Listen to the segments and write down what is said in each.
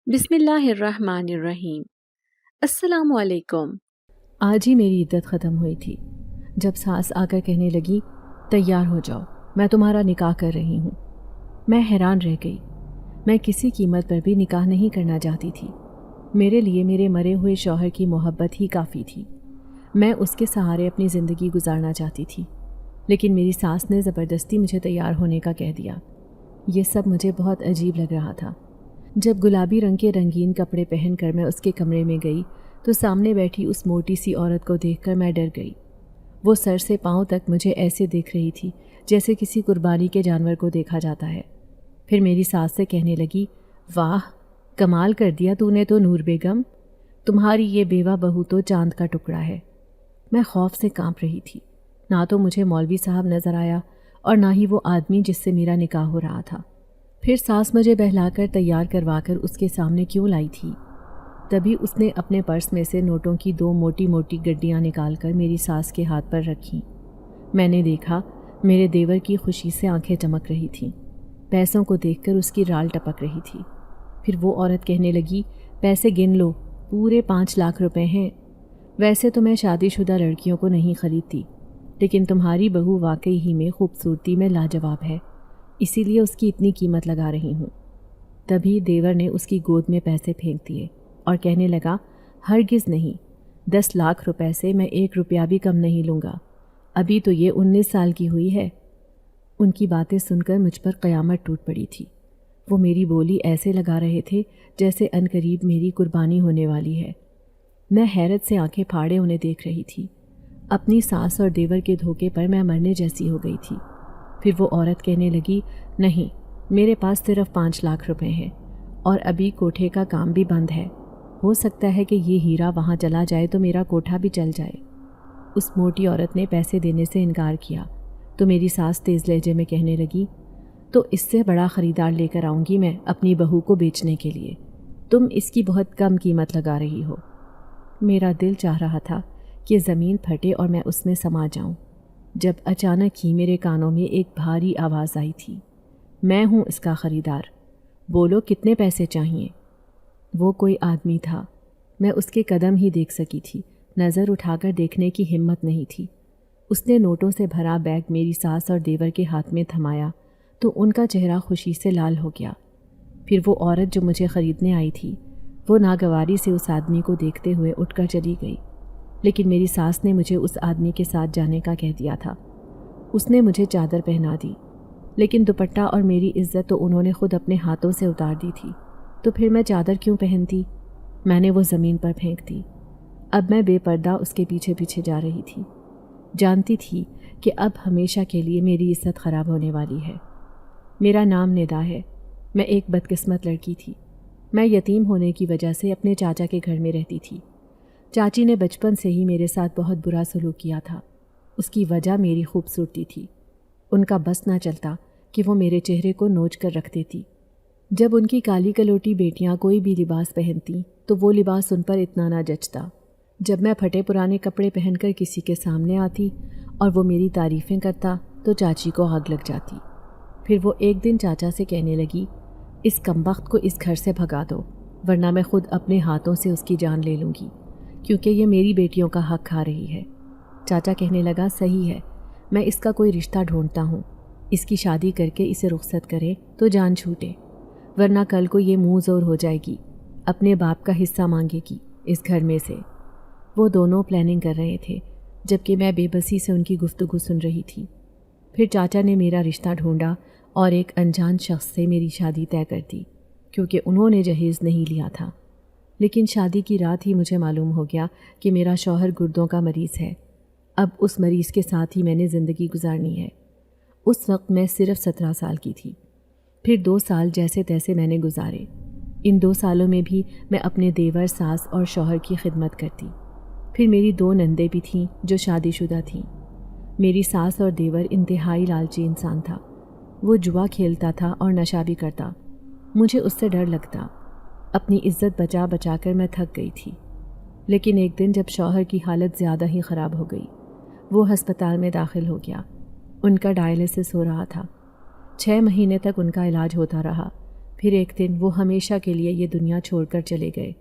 بسم اللہ الرحمن الرحیم۔ السلام علیکم۔ آج ہی میری عدت ختم ہوئی تھی جب ساس آ کر کہنے لگی تیار ہو جاؤ، میں تمہارا نکاح کر رہی ہوں۔ میں حیران رہ گئی۔ میں کسی قیمت پر بھی نکاح نہیں کرنا چاہتی تھی۔ میرے لیے میرے مرے ہوئے شوہر کی محبت ہی کافی تھی۔ میں اس کے سہارے اپنی زندگی گزارنا چاہتی تھی، لیکن میری ساس نے زبردستی مجھے تیار ہونے کا کہہ دیا۔ یہ سب مجھے بہت عجیب لگ رہا تھا۔ جب گلابی رنگ کے رنگین کپڑے پہن کر میں اس کے کمرے میں گئی تو سامنے بیٹھی اس موٹی سی عورت کو دیکھ کر میں ڈر گئی۔ وہ سر سے پاؤں تک مجھے ایسے دیکھ رہی تھی جیسے کسی قربانی کے جانور کو دیکھا جاتا ہے۔ پھر میری ساس سے کہنے لگی، واہ کمال کر دیا تو نے تو نور بیگم، تمہاری یہ بیوہ بہو تو چاند کا ٹکڑا ہے۔ میں خوف سے کانپ رہی تھی۔ نہ تو مجھے مولوی صاحب نظر آیا اور نہ ہی وہ آدمی جس سے میرا نکاح ہو رہا تھا۔ پھر ساس مجھے بہلا کر تیار کروا کر اس کے سامنے کیوں لائی تھی؟ تبھی اس نے اپنے پرس میں سے نوٹوں کی 2 موٹی موٹی گڈیاں نکال کر میری ساس کے ہاتھ پر رکھیں۔ میں نے دیکھا میرے دیور کی خوشی سے آنکھیں چمک رہی تھیں۔ پیسوں کو دیکھ کر اس کی رال ٹپک رہی تھی۔ پھر وہ عورت کہنے لگی، پیسے گن لو، پورے 5 لاکھ روپے ہیں۔ ویسے تو میں شادی شدہ لڑکیوں کو نہیں خریدتی، لیکن تمہاری بہو واقعی ہی میں خوبصورتی میں لاجواب ہے، اسی لیے اس کی اتنی قیمت لگا رہی ہوں۔ تبھی دیور نے اس کی گود میں پیسے پھینک دیے اور کہنے لگا، ہرگز نہیں، 10 لاکھ روپے سے میں 1 روپیہ بھی کم نہیں لوں گا، ابھی تو یہ 19 سال کی ہوئی ہے۔ ان کی باتیں سن کر مجھ پر قیامت ٹوٹ پڑی تھی۔ وہ میری بولی ایسے لگا رہے تھے جیسے عنقریب میری قربانی ہونے والی ہے۔ میں حیرت سے آنکھیں پھاڑے انہیں دیکھ رہی تھی۔ اپنی ساس اور دیور کے دھوکے پر میں مرنے جیسی ہو گئی تھی۔ پھر وہ عورت کہنے لگی، نہیں، میرے پاس صرف 5 لاکھ روپے ہیں اور ابھی کوٹھے کا کام بھی بند ہے، ہو سکتا ہے کہ یہ ہیرا وہاں چلا جائے تو میرا کوٹھا بھی چل جائے۔ اس موٹی عورت نے پیسے دینے سے انکار کیا تو میری ساس تیز لہجے میں کہنے لگی، تو اس سے بڑا خریدار لے کر آؤں گی میں اپنی بہو کو بیچنے کے لیے، تم اس کی بہت کم قیمت لگا رہی ہو۔ میرا دل چاہ رہا تھا کہ زمین پھٹے اور میں اس میں سما جاؤں، جب اچانک ہی میرے کانوں میں ایک بھاری آواز آئی تھی، میں ہوں اس کا خریدار، بولو کتنے پیسے چاہیے؟ وہ کوئی آدمی تھا، میں اس کے قدم ہی دیکھ سکی تھی، نظر اٹھا کر دیکھنے کی ہمت نہیں تھی۔ اس نے نوٹوں سے بھرا بیگ میری ساس اور دیور کے ہاتھ میں تھمایا تو ان کا چہرہ خوشی سے لال ہو گیا۔ پھر وہ عورت جو مجھے خریدنے آئی تھی، وہ ناگواری سے اس آدمی کو دیکھتے ہوئے اٹھ کر چلی گئی، لیکن میری ساس نے مجھے اس آدمی کے ساتھ جانے کا کہہ دیا تھا۔ اس نے مجھے چادر پہنا دی، لیکن دوپٹہ اور میری عزت تو انہوں نے خود اپنے ہاتھوں سے اتار دی تھی، تو پھر میں چادر کیوں پہنتی؟ میں نے وہ زمین پر پھینک دی۔ اب میں بے پردہ اس کے پیچھے پیچھے جا رہی تھی، جانتی تھی کہ اب ہمیشہ کے لیے میری عزت خراب ہونے والی ہے۔ میرا نام ندا ہے، میں ایک بدقسمت لڑکی تھی۔ میں یتیم ہونے کی وجہ سے اپنے چاچا کے گھر میں رہتی تھی۔ چاچی نے بچپن سے ہی میرے ساتھ بہت برا سلوک کیا تھا۔ اس کی وجہ میری خوبصورتی تھی۔ ان کا بس نہ چلتا کہ وہ میرے چہرے کو نوچ کر رکھ دیتی۔ جب ان کی کالی کلوٹی بیٹیاں کوئی بھی لباس پہنتی تو وہ لباس ان پر اتنا نہ جچتا۔ جب میں پھٹے پرانے کپڑے پہن کر کسی کے سامنے آتی اور وہ میری تعریفیں کرتا تو چاچی کو آگ لگ جاتی۔ پھر وہ ایک دن چاچا سے کہنے لگی، اس کمبخت کو اس گھر سے بھگا دو، ورنہ میں خود اپنے ہاتھوں سے اس کی جان لے لوں گی، کیونکہ یہ میری بیٹیوں کا حق کھا رہی ہے۔ چاچا کہنے لگا، صحیح ہے، میں اس کا کوئی رشتہ ڈھونڈتا ہوں، اس کی شادی کر کے اسے رخصت کرے تو جان چھوٹے، ورنہ کل کو یہ منہ زور ہو جائے گی، اپنے باپ کا حصہ مانگے گی اس گھر میں سے۔ وہ دونوں پلاننگ کر رہے تھے، جبکہ میں بے بسی سے ان کی گفتگو سن رہی تھی۔ پھر چاچا نے میرا رشتہ ڈھونڈا اور ایک انجان شخص سے میری شادی طے کر دی، کیونکہ انہوں نے جہیز نہیں لیا تھا۔ لیکن شادی کی رات ہی مجھے معلوم ہو گیا کہ میرا شوہر گردوں کا مریض ہے۔ اب اس مریض کے ساتھ ہی میں نے زندگی گزارنی ہے۔ اس وقت میں صرف 17 سال کی تھی۔ پھر 2 سال جیسے تیسے میں نے گزارے۔ ان 2 سالوں میں بھی میں اپنے دیور، ساس اور شوہر کی خدمت کرتی۔ پھر میری 2 نندیں بھی تھیں جو شادی شدہ تھیں۔ میری ساس اور دیور انتہائی لالچی انسان تھا۔ وہ جوا کھیلتا تھا اور نشہ بھی کرتا۔ مجھے اس سے ڈر لگتا۔ اپنی عزت بچا بچا کر میں تھک گئی تھی۔ لیکن ایک دن جب شوہر کی حالت زیادہ ہی خراب ہو گئی، وہ ہسپتال میں داخل ہو گیا۔ ان کا ڈائلسس ہو رہا تھا۔ 6 مہینے تک ان کا علاج ہوتا رہا۔ پھر ایک دن وہ ہمیشہ کے لیے یہ دنیا چھوڑ کر چلے گئے۔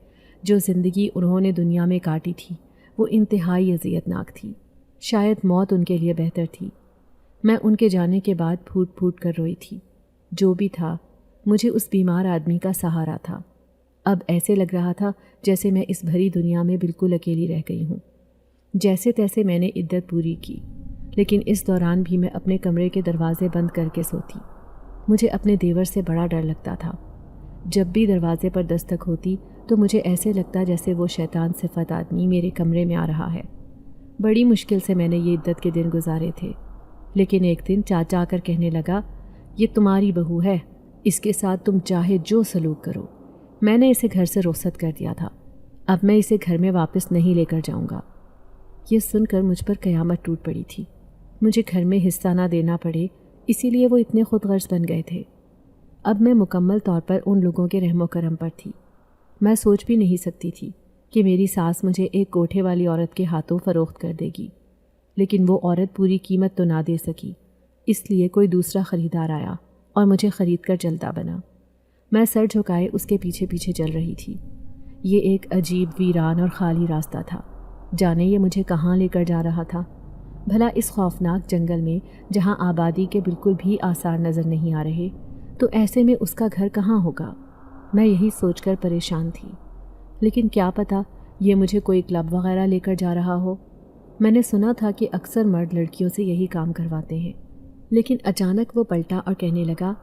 جو زندگی انہوں نے دنیا میں کاٹی تھی وہ انتہائی اذیت ناک تھی۔ شاید موت ان کے لیے بہتر تھی۔ میں ان کے جانے کے بعد پھوٹ پھوٹ کر روئی تھی۔ جو بھی تھا، مجھے اس بیمار آدمی کا سہارا تھا۔ اب ایسے لگ رہا تھا جیسے میں اس بھری دنیا میں بالکل اکیلی رہ گئی ہوں۔ جیسے تیسے میں نے عدت پوری کی، لیکن اس دوران بھی میں اپنے کمرے کے دروازے بند کر کے سوتی۔ مجھے اپنے دیور سے بڑا ڈر لگتا تھا۔ جب بھی دروازے پر دستک ہوتی تو مجھے ایسے لگتا جیسے وہ شیطان صفت آدمی میرے کمرے میں آ رہا ہے۔ بڑی مشکل سے میں نے یہ عدت کے دن گزارے تھے، لیکن ایک دن چاچا آ کر کہنے لگا، یہ تمہاری بہو ہے، اس کے ساتھ تم چاہے جو سلوک کرو۔ میں نے اسے گھر سے رخصت کر دیا تھا۔ اب میں اسے گھر میں واپس نہیں لے کر جاؤں گا۔ یہ سن کر مجھ پر قیامت ٹوٹ پڑی تھی۔ مجھے گھر میں حصہ نہ دینا پڑے، اسی لیے وہ اتنے خود غرض بن گئے تھے۔ اب میں مکمل طور پر ان لوگوں کے رحم و کرم پر تھی۔ میں سوچ بھی نہیں سکتی تھی کہ میری ساس مجھے ایک کوٹھے والی عورت کے ہاتھوں فروخت کر دے گی، لیکن وہ عورت پوری قیمت تو نہ دے سکی، اس لیے کوئی دوسرا خریدار آیا اور مجھے خرید کر چلتا بنا۔ میں سر جھکائے اس کے پیچھے پیچھے چل رہی تھی۔ یہ ایک عجیب ویران اور خالی راستہ تھا، جانے یہ مجھے کہاں لے کر جا رہا تھا۔ بھلا اس خوفناک جنگل میں جہاں آبادی کے بالکل بھی آثار نظر نہیں آ رہے، تو ایسے میں اس کا گھر کہاں ہوگا؟ میں یہی سوچ کر پریشان تھی، لیکن کیا پتہ یہ مجھے کوئی کلب وغیرہ لے کر جا رہا ہو۔ میں نے سنا تھا کہ اکثر مرد لڑکیوں سے یہی کام کرواتے ہیں، لیکن اچانک وہ پلٹا اور کہنے لگا،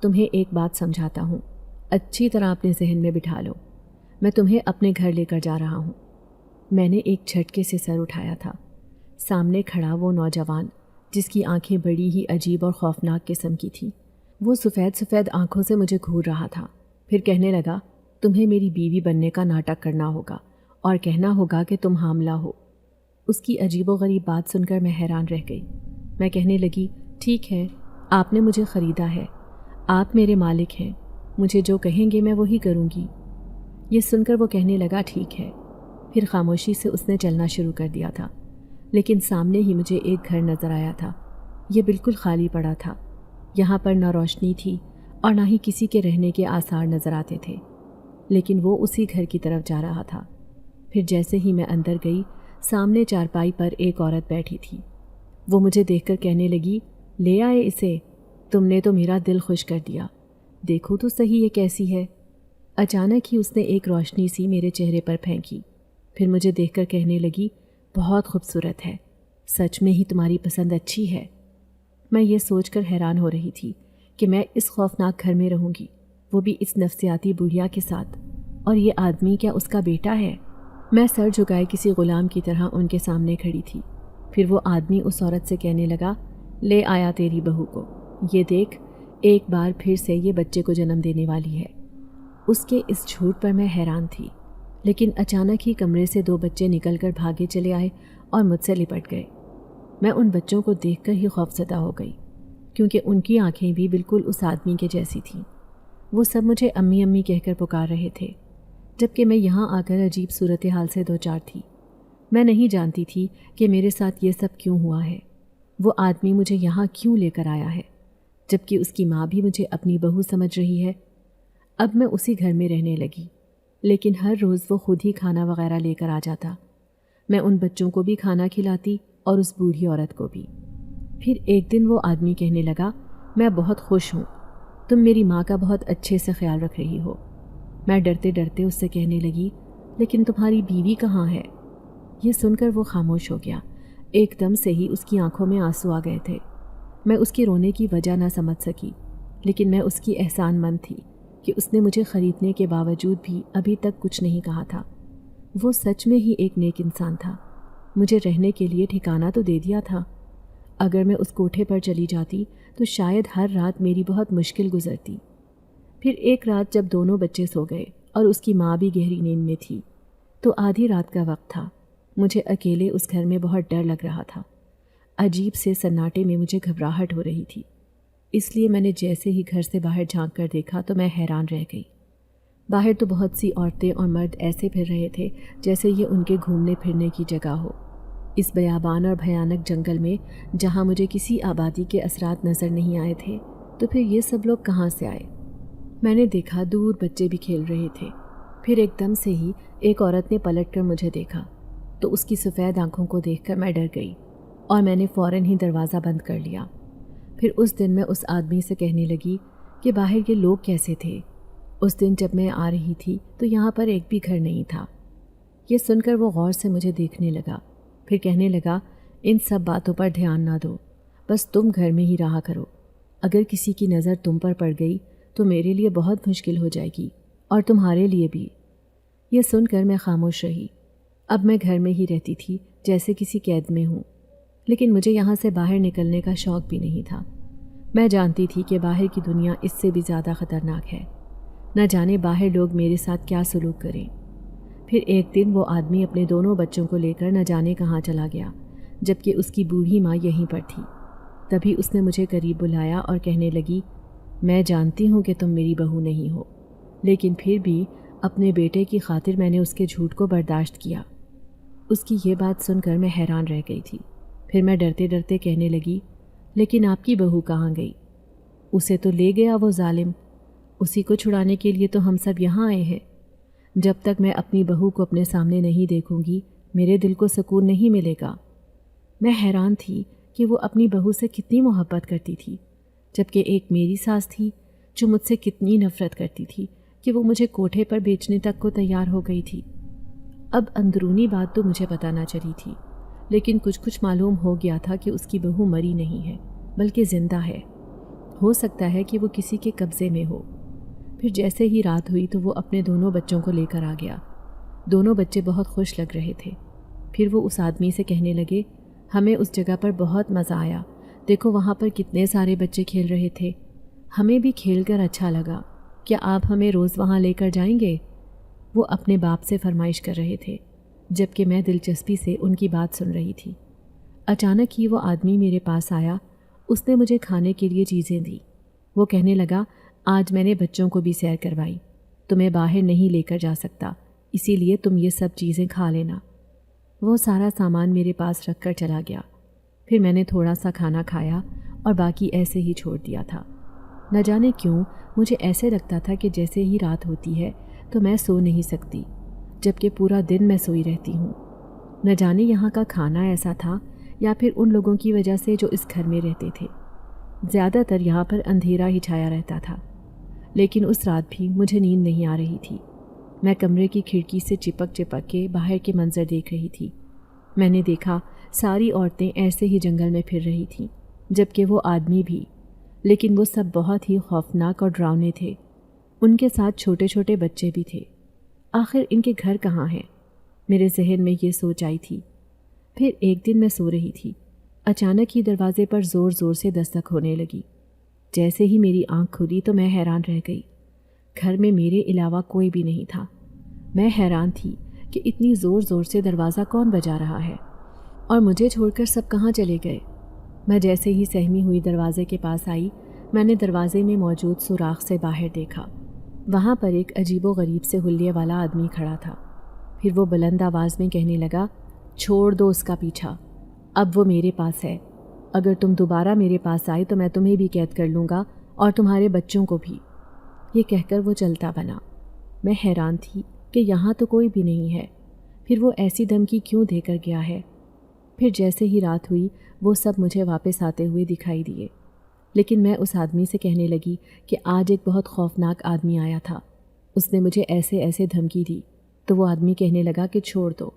تمہیں ایک بات سمجھاتا ہوں، اچھی طرح اپنے ذہن میں بٹھا لو، میں تمہیں اپنے گھر لے کر جا رہا ہوں۔ میں نے ایک جھٹکے سے سر اٹھایا تھا۔ سامنے کھڑا وہ نوجوان، جس کی آنکھیں بڑی ہی عجیب اور خوفناک قسم کی تھیں، وہ سفید سفید آنکھوں سے مجھے گھور رہا تھا۔ پھر کہنے لگا، تمہیں میری بیوی بننے کا ناٹک کرنا ہوگا اور کہنا ہوگا کہ تم حاملہ ہو۔ اس کی عجیب و غریب بات سن کر میں حیران رہ گئی۔ میں کہنے لگی، ٹھیک ہے، آپ نے مجھے خریدا ہے، آپ میرے مالک ہیں، مجھے جو کہیں گے میں وہی کروں گی۔ یہ سن کر وہ کہنے لگا، ٹھیک ہے۔ پھر خاموشی سے اس نے چلنا شروع کر دیا تھا، لیکن سامنے ہی مجھے ایک گھر نظر آیا تھا۔ یہ بالکل خالی پڑا تھا، یہاں پر نہ روشنی تھی اور نہ ہی کسی کے رہنے کے آثار نظر آتے تھے، لیکن وہ اسی گھر کی طرف جا رہا تھا۔ پھر جیسے ہی میں اندر گئی، سامنے چارپائی پر ایک عورت بیٹھی تھی۔ وہ مجھے دیکھ کر کہنے لگی، لے آئے اسے، تم نے تو میرا دل خوش کر دیا، دیکھو تو صحیح یہ کیسی ہے۔ اچانک ہی اس نے ایک روشنی سی میرے چہرے پر پھینکی، پھر مجھے دیکھ کر کہنے لگی، بہت خوبصورت ہے، سچ میں ہی تمہاری پسند اچھی ہے۔ میں یہ سوچ کر حیران ہو رہی تھی کہ میں اس خوفناک گھر میں رہوں گی، وہ بھی اس نفسیاتی بڑھیا کے ساتھ، اور یہ آدمی کیا اس کا بیٹا ہے؟ میں سر جھکائے کسی غلام کی طرح ان کے سامنے کھڑی تھی۔ پھر وہ آدمی اس عورت سے کہنے لگا، لے آیا تیری بہو کو، یہ دیکھ، ایک بار پھر سے یہ بچے کو جنم دینے والی ہے۔ اس کے اس جھوٹ پر میں حیران تھی، لیکن اچانک ہی کمرے سے دو بچے نکل کر بھاگے چلے آئے اور مجھ سے لپٹ گئے۔ میں ان بچوں کو دیکھ کر ہی خوفزدہ ہو گئی، کیونکہ ان کی آنکھیں بھی بالکل اس آدمی کے جیسی تھیں۔ وہ سب مجھے امی امی کہہ کر پکار رہے تھے، جبکہ میں یہاں آ کر عجیب صورتحال سے دوچار تھی۔ میں نہیں جانتی تھی کہ میرے ساتھ یہ سب کیوں ہوا ہے، وہ آدمی مجھے یہاں کیوں لے کر آیا ہے، جبکہ اس کی ماں بھی مجھے اپنی بہو سمجھ رہی ہے۔ اب میں اسی گھر میں رہنے لگی، لیکن ہر روز وہ خود ہی کھانا وغیرہ لے کر آ جاتا۔ میں ان بچوں کو بھی کھانا کھلاتی اور اس بوڑھی عورت کو بھی۔ پھر ایک دن وہ آدمی کہنے لگا، میں بہت خوش ہوں، تم میری ماں کا بہت اچھے سے خیال رکھ رہی ہو۔ میں ڈرتے ڈرتے اس سے کہنے لگی، لیکن تمہاری بیوی کہاں ہے؟ یہ سن کر وہ خاموش ہو گیا۔ ایک دم سے ہی اس کی آنکھوں میں آنسو آ گئے تھے۔ میں اس کے رونے کی وجہ نہ سمجھ سکی، لیکن میں اس کی احسان مند تھی کہ اس نے مجھے خریدنے کے باوجود بھی ابھی تک کچھ نہیں کہا تھا۔ وہ سچ میں ہی ایک نیک انسان تھا، مجھے رہنے کے لیے ٹھکانہ تو دے دیا تھا۔ اگر میں اس کوٹھے پر چلی جاتی تو شاید ہر رات میری بہت مشکل گزرتی۔ پھر ایک رات جب دونوں بچے سو گئے اور اس کی ماں بھی گہری نیند میں تھی، تو آدھی رات کا وقت تھا۔ مجھے اکیلے اس گھر میں بہت ڈر لگ رہا تھا۔ عجیب سے سناٹے میں مجھے گھبراہٹ ہو رہی تھی، اس لیے میں نے جیسے ہی گھر سے باہر جھانک کر دیکھا تو میں حیران رہ گئی۔ باہر تو بہت سی عورتیں اور مرد ایسے پھر رہے تھے جیسے یہ ان کے گھومنے پھرنے کی جگہ ہو۔ اس بیابان اور بھیانک جنگل میں جہاں مجھے کسی آبادی کے اثرات نظر نہیں آئے تھے، تو پھر یہ سب لوگ کہاں سے آئے؟ میں نے دیکھا دور بچے بھی کھیل رہے تھے۔ پھر ایک دم سے ہی ایک عورت نے پلٹ کر مجھے دیکھا تو اس کی سفید آنکھوں کو دیکھ کر میں ڈر گئی اور میں نے فوراً ہی دروازہ بند کر لیا۔ پھر اس دن میں اس آدمی سے کہنے لگی کہ باہر یہ لوگ کیسے تھے۔ اس دن جب میں آ رہی تھی تو یہاں پر ایک بھی گھر نہیں تھا۔ یہ سن کر وہ غور سے مجھے دیکھنے لگا، پھر کہنے لگا ان سب باتوں پر دھیان نہ دو، بس تم گھر میں ہی رہا کرو۔ اگر کسی کی نظر تم پر پڑ گئی تو میرے لیے بہت مشکل ہو جائے گی اور تمہارے لیے بھی۔ یہ سن کر میں خاموش رہی۔ اب میں گھر میں ہی رہتی تھی جیسے کسی قید میں ہوں، لیکن مجھے یہاں سے باہر نکلنے کا شوق بھی نہیں تھا۔ میں جانتی تھی کہ باہر کی دنیا اس سے بھی زیادہ خطرناک ہے، نہ جانے باہر لوگ میرے ساتھ کیا سلوک کریں۔ پھر ایک دن وہ آدمی اپنے دونوں بچوں کو لے کر نہ جانے کہاں چلا گیا، جبکہ اس کی بوڑھی ماں یہیں پر تھی۔ تبھی اس نے مجھے قریب بلایا اور کہنے لگی، میں جانتی ہوں کہ تم میری بہو نہیں ہو، لیکن پھر بھی اپنے بیٹے کی خاطر میں نے اس کے جھوٹ کو برداشت کیا۔ اس کی یہ بات سن کر میں حیران رہ گئی تھی۔ پھر میں ڈرتے ڈرتے کہنے لگی، لیکن آپ کی بہو کہاں گئی؟ اسے تو لے گیا وہ ظالم، اسی کو چھڑانے کے لیے تو ہم سب یہاں آئے ہیں۔ جب تک میں اپنی بہو کو اپنے سامنے نہیں دیکھوں گی میرے دل کو سکون نہیں ملے گا۔ میں حیران تھی کہ وہ اپنی بہو سے کتنی محبت کرتی تھی، جبکہ ایک میری ساس تھی جو مجھ سے کتنی نفرت کرتی تھی کہ وہ مجھے کوٹھے پر بیچنے تک کو تیار ہو گئی تھی۔ اب اندرونی بات تو مجھے پتہ نہ چلی تھی، لیکن کچھ معلوم ہو گیا تھا کہ اس کی بہو مری نہیں ہے بلکہ زندہ ہے۔ ہو سکتا ہے کہ وہ کسی کے قبضے میں ہو۔ پھر جیسے ہی رات ہوئی تو وہ اپنے دونوں بچوں کو لے کر آ گیا۔ دونوں بچے بہت خوش لگ رہے تھے۔ پھر وہ اس آدمی سے کہنے لگے، ہمیں اس جگہ پر بہت مزہ آیا، دیکھو وہاں پر کتنے سارے بچے کھیل رہے تھے، ہمیں بھی کھیل کر اچھا لگا، کیا آپ ہمیں روز وہاں لے کر جائیں گے؟ وہ اپنے باپ سے فرمائش کر رہے تھے، جبکہ میں دلچسپی سے ان کی بات سن رہی تھی۔ اچانک ہی وہ آدمی میرے پاس آیا، اس نے مجھے کھانے کے لیے چیزیں دیں۔ وہ کہنے لگا، آج میں نے بچوں کو بھی سیر کروائی، تمہیں باہر نہیں لے کر جا سکتا، اسی لیے تم یہ سب چیزیں کھا لینا۔ وہ سارا سامان میرے پاس رکھ کر چلا گیا۔ پھر میں نے تھوڑا سا کھانا کھایا اور باقی ایسے ہی چھوڑ دیا تھا۔ نہ جانے کیوں مجھے ایسے لگتا تھا کہ جیسے ہی رات ہوتی ہے تو میں سو نہیں سکتی، جبکہ پورا دن میں سوئی رہتی ہوں۔ نہ جانے یہاں کا کھانا ایسا تھا یا پھر ان لوگوں کی وجہ سے جو اس گھر میں رہتے تھے۔ زیادہ تر یہاں پر اندھیرا ہی چھایا رہتا تھا، لیکن اس رات بھی مجھے نیند نہیں آ رہی تھی۔ میں کمرے کی کھڑکی سے چپک کے باہر کے منظر دیکھ رہی تھی۔ میں نے دیکھا ساری عورتیں ایسے ہی جنگل میں پھر رہی تھیں، جبکہ وہ آدمی بھی، لیکن وہ سب بہت ہی خوفناک اور ڈراؤنے تھے۔ ان کے ساتھ چھوٹے چھوٹے بچے بھی تھے۔ آخر ان کے گھر کہاں ہیں؟ میرے ذہن میں یہ سوچ آئی تھی۔ پھر ایک دن میں سو رہی تھی، اچانک ہی دروازے پر زور زور سے دستک ہونے لگی۔ جیسے ہی میری آنکھ کھلی تو میں حیران رہ گئی۔ گھر میں میرے علاوہ کوئی بھی نہیں تھا۔ میں حیران تھی کہ اتنی زور زور سے دروازہ کون بجا رہا ہے اور مجھے چھوڑ کر سب کہاں چلے گئے۔ میں جیسے ہی سہمی ہوئی دروازے کے پاس آئی، میں نے دروازے میں موجود سوراخ سے باہر دیکھا۔ وہاں پر ایک عجیب و غریب سے حلیے والا آدمی کھڑا تھا۔ پھر وہ بلند آواز میں کہنے لگا، چھوڑ دو اس کا پیچھا، اب وہ میرے پاس ہے، اگر تم دوبارہ میرے پاس آئے تو میں تمہیں بھی قید کر لوں گا اور تمہارے بچوں کو بھی۔ یہ کہہ کر وہ چلتا بنا۔ میں حیران تھی کہ یہاں تو کوئی بھی نہیں ہے، پھر وہ ایسی دھمکی کیوں دے کر گیا ہے؟ پھر جیسے ہی رات ہوئی وہ سب مجھے واپس آتے ہوئے دکھائی دیے، لیکن میں اس آدمی سے کہنے لگی کہ آج ایک بہت خوفناک آدمی آیا تھا، اس نے مجھے ایسے ایسے دھمکی دی۔ تو وہ آدمی کہنے لگا کہ چھوڑ دو،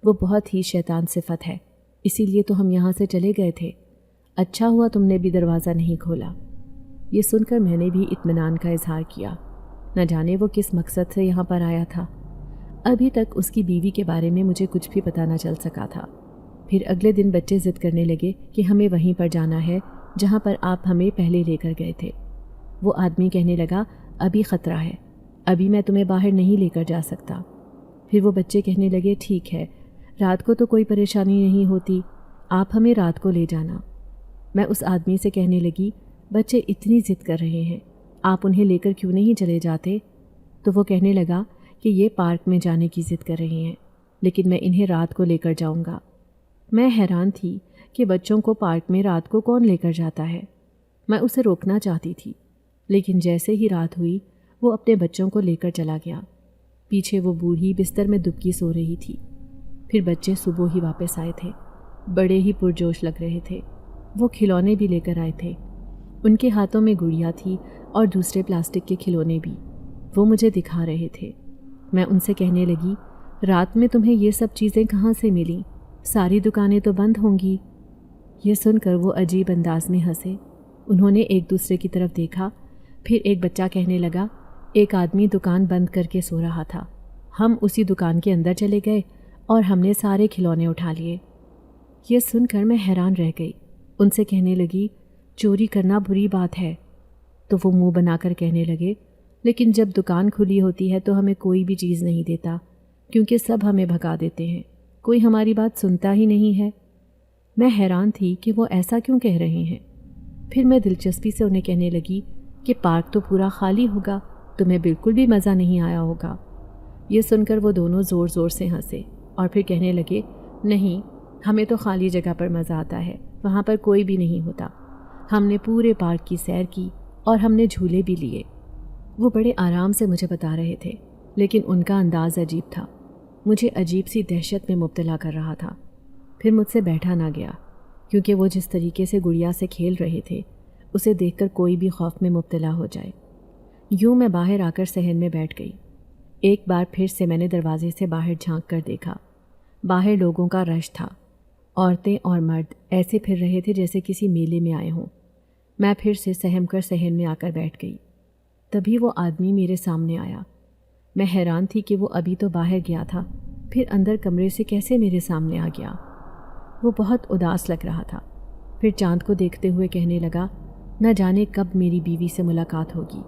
وہ بہت ہی شیطان صفت ہے، اسی لیے تو ہم یہاں سے چلے گئے تھے، اچھا ہوا تم نے بھی دروازہ نہیں کھولا۔ یہ سن کر میں نے بھی اطمینان کا اظہار کیا۔ نہ جانے وہ کس مقصد سے یہاں پر آیا تھا۔ ابھی تک اس کی بیوی کے بارے میں مجھے کچھ بھی پتہ نہ چل سکا تھا۔ پھر اگلے دن بچے ضد کرنے لگے کہ ہمیں وہیں پر جانا ہے جہاں پر آپ ہمیں پہلے لے کر گئے تھے۔ وہ آدمی کہنے لگا، ابھی خطرہ ہے، ابھی میں تمہیں باہر نہیں لے کر جا سکتا۔ پھر وہ بچے کہنے لگے، ٹھیک ہے، رات کو تو کوئی پریشانی نہیں ہوتی، آپ ہمیں رات کو لے جانا۔ میں اس آدمی سے کہنے لگی، بچے اتنی ضد کر رہے ہیں، آپ انہیں لے کر کیوں نہیں چلے جاتے؟ تو وہ کہنے لگا کہ یہ پارک میں جانے کی ضد کر رہے ہیں، لیکن میں انہیں رات کو لے کر جاؤں گا۔ میں حیران تھی کہ بچوں کو پارک میں رات کو کون لے کر جاتا ہے۔ میں اسے روکنا چاہتی تھی، لیکن جیسے ہی رات ہوئی وہ اپنے بچوں کو لے کر چلا گیا۔ پیچھے وہ بوڑھی بستر میں دبکی سو رہی تھی۔ پھر بچے صبح ہی واپس آئے تھے، بڑے ہی پرجوش لگ رہے تھے۔ وہ کھلونے بھی لے کر آئے تھے، ان کے ہاتھوں میں گڑیا تھی اور دوسرے پلاسٹک کے کھلونے بھی۔ وہ مجھے دکھا رہے تھے۔ میں ان سے کہنے لگی، رات میں تمہیں یہ سب چیزیں کہاں سے ملیں؟ ساری دکانیں تو بند ہوں گی۔ یہ سن کر وہ عجیب انداز میں ہنسے۔ انہوں نے ایک دوسرے کی طرف دیکھا، پھر ایک بچہ کہنے لگا، ایک آدمی دکان بند کر کے سو رہا تھا، ہم اسی دکان کے اندر چلے گئے اور ہم نے سارے کھلونے اٹھا لیے۔ یہ سن کر میں حیران رہ گئی۔ ان سے کہنے لگی، چوری کرنا بری بات ہے۔ تو وہ منہ بنا کر کہنے لگے، لیکن جب دکان کھلی ہوتی ہے تو ہمیں کوئی بھی چیز نہیں دیتا، کیونکہ سب ہمیں بھگا دیتے ہیں، کوئی ہماری بات سنتا ہی نہیں ہے۔ میں حیران تھی کہ وہ ایسا کیوں کہہ رہے ہیں۔ پھر میں دلچسپی سے انہیں کہنے لگی کہ پارک تو پورا خالی ہوگا، تمہیں بالکل بھی مزہ نہیں آیا ہوگا۔ یہ سن کر وہ دونوں زور زور سے ہنسے اور پھر کہنے لگے، نہیں، ہمیں تو خالی جگہ پر مزہ آتا ہے، وہاں پر کوئی بھی نہیں ہوتا۔ ہم نے پورے پارک کی سیر کی اور ہم نے جھولے بھی لیے۔ وہ بڑے آرام سے مجھے بتا رہے تھے، لیکن ان کا انداز عجیب تھا، مجھے عجیب سی دہشت میں مبتلا کر رہا تھا۔ پھر مجھ سے بیٹھا نہ گیا، کیونکہ وہ جس طریقے سے گڑیا سے کھیل رہے تھے اسے دیکھ کر کوئی بھی خوف میں مبتلا ہو جائے۔ یوں میں باہر آ کر صحن میں بیٹھ گئی۔ ایک بار پھر سے میں نے دروازے سے باہر جھانک کر دیکھا۔ باہر لوگوں کا رش تھا، عورتیں اور مرد ایسے پھر رہے تھے جیسے کسی میلے میں آئے ہوں۔ میں پھر سے سہم کر صحن میں آ کر بیٹھ گئی۔ تبھی وہ آدمی میرے سامنے آیا۔ میں حیران تھی کہ وہ ابھی تو باہر گیا تھا، پھر اندر کمرے سے کیسے میرے سامنے آ گیا۔ وہ بہت اداس لگ رہا تھا۔ پھر چاند کو دیکھتے ہوئے کہنے لگا، نہ جانے کب میری بیوی سے ملاقات ہوگی،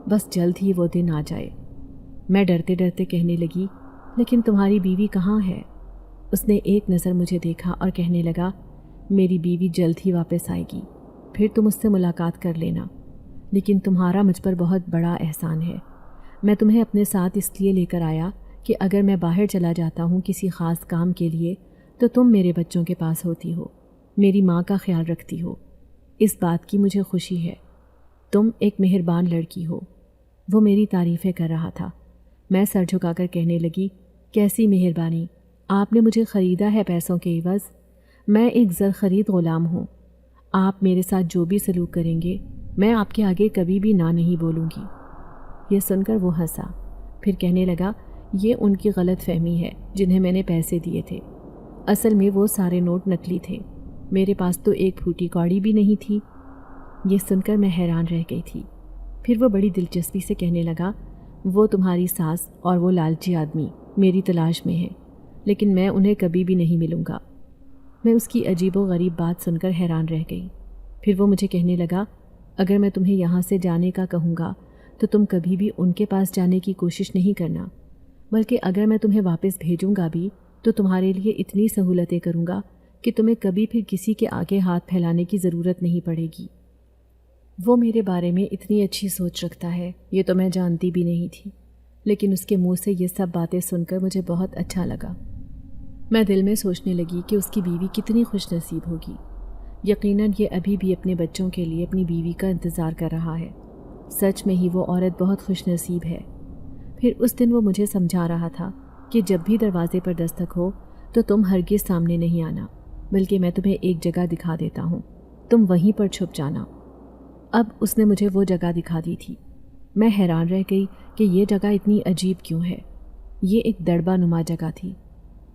بس جلد ہی وہ دن آ جائے۔ میں ڈرتے ڈرتے کہنے لگی، لیکن تمہاری بیوی کہاں ہے؟ اس نے ایک نظر مجھے دیکھا اور کہنے لگا، میری بیوی جلد ہی واپس آئے گی، پھر تم اس سے ملاقات کر لینا، لیکن تمہارا مجھ پر بہت بڑا احسان ہے۔ میں تمہیں اپنے ساتھ اس لیے لے کر آیا کہ اگر میں باہر چلا جاتا ہوں کسی خاص کام کے لیے تو تم میرے بچوں کے پاس ہوتی ہو، میری ماں کا خیال رکھتی ہو۔ اس بات کی مجھے خوشی ہے۔ تم ایک مہربان لڑکی ہو۔ وہ میری تعریفیں کر رہا تھا۔ میں سر جھکا کر کہنے لگی، کیسی مہربانی؟ آپ نے مجھے خریدا ہے پیسوں کے عوض؟ میں ایک زر خرید غلام ہوں۔ آپ میرے ساتھ جو بھی سلوک کریں گے میں آپ کے آگے کبھی بھی نہ نہیں بولوں گی۔ یہ سن کر وہ ہنسا، پھر کہنے لگا، یہ ان کی غلط فہمی ہے جنہیں میں نے پیسے دیے تھے، اصل میں وہ سارے نوٹ نکلی تھے، میرے پاس تو ایک پھوٹی کاڑی بھی نہیں تھی۔ یہ سن کر میں حیران رہ گئی تھی۔ پھر وہ بڑی دلچسپی سے کہنے لگا، وہ تمہاری ساس اور وہ لالچی آدمی میری تلاش میں ہیں، لیکن میں انہیں کبھی بھی نہیں ملوں گا۔ میں اس کی عجیب و غریب بات سن کر حیران رہ گئی۔ پھر وہ مجھے کہنے لگا، اگر میں تمہیں یہاں سے جانے کا کہوں گا تو تم کبھی بھی ان کے پاس جانے کی کوشش نہیں کرنا، بلکہ اگر میں تمہیں واپس بھیجوں گا بھی تو تمہارے لیے اتنی سہولتیں کروں گا کہ تمہیں کبھی پھر کسی کے آگے ہاتھ پھیلانے کی ضرورت نہیں پڑے گی۔ وہ میرے بارے میں اتنی اچھی سوچ رکھتا ہے، یہ تو میں جانتی بھی نہیں تھی، لیکن اس کے منہ سے یہ سب باتیں سن کر مجھے بہت اچھا لگا۔ میں دل میں سوچنے لگی کہ اس کی بیوی کتنی خوش نصیب ہوگی۔ یقیناً یہ ابھی بھی اپنے بچوں کے لیے اپنی بیوی کا انتظار کر رہا ہے۔ سچ میں ہی وہ عورت بہت خوش نصیب ہے۔ پھر اس دن وہ مجھے سمجھا رہا تھا کہ جب بھی دروازے پر دستک ہو تو تم ہرگز سامنے نہیں آنا، بلکہ میں تمہیں ایک جگہ دکھا دیتا ہوں، تم وہیں پر چھپ جانا۔ اب اس نے مجھے وہ جگہ دکھا دی تھی۔ میں حیران رہ گئی کہ یہ جگہ اتنی عجیب کیوں ہے۔ یہ ایک دڑبہ نما جگہ تھی۔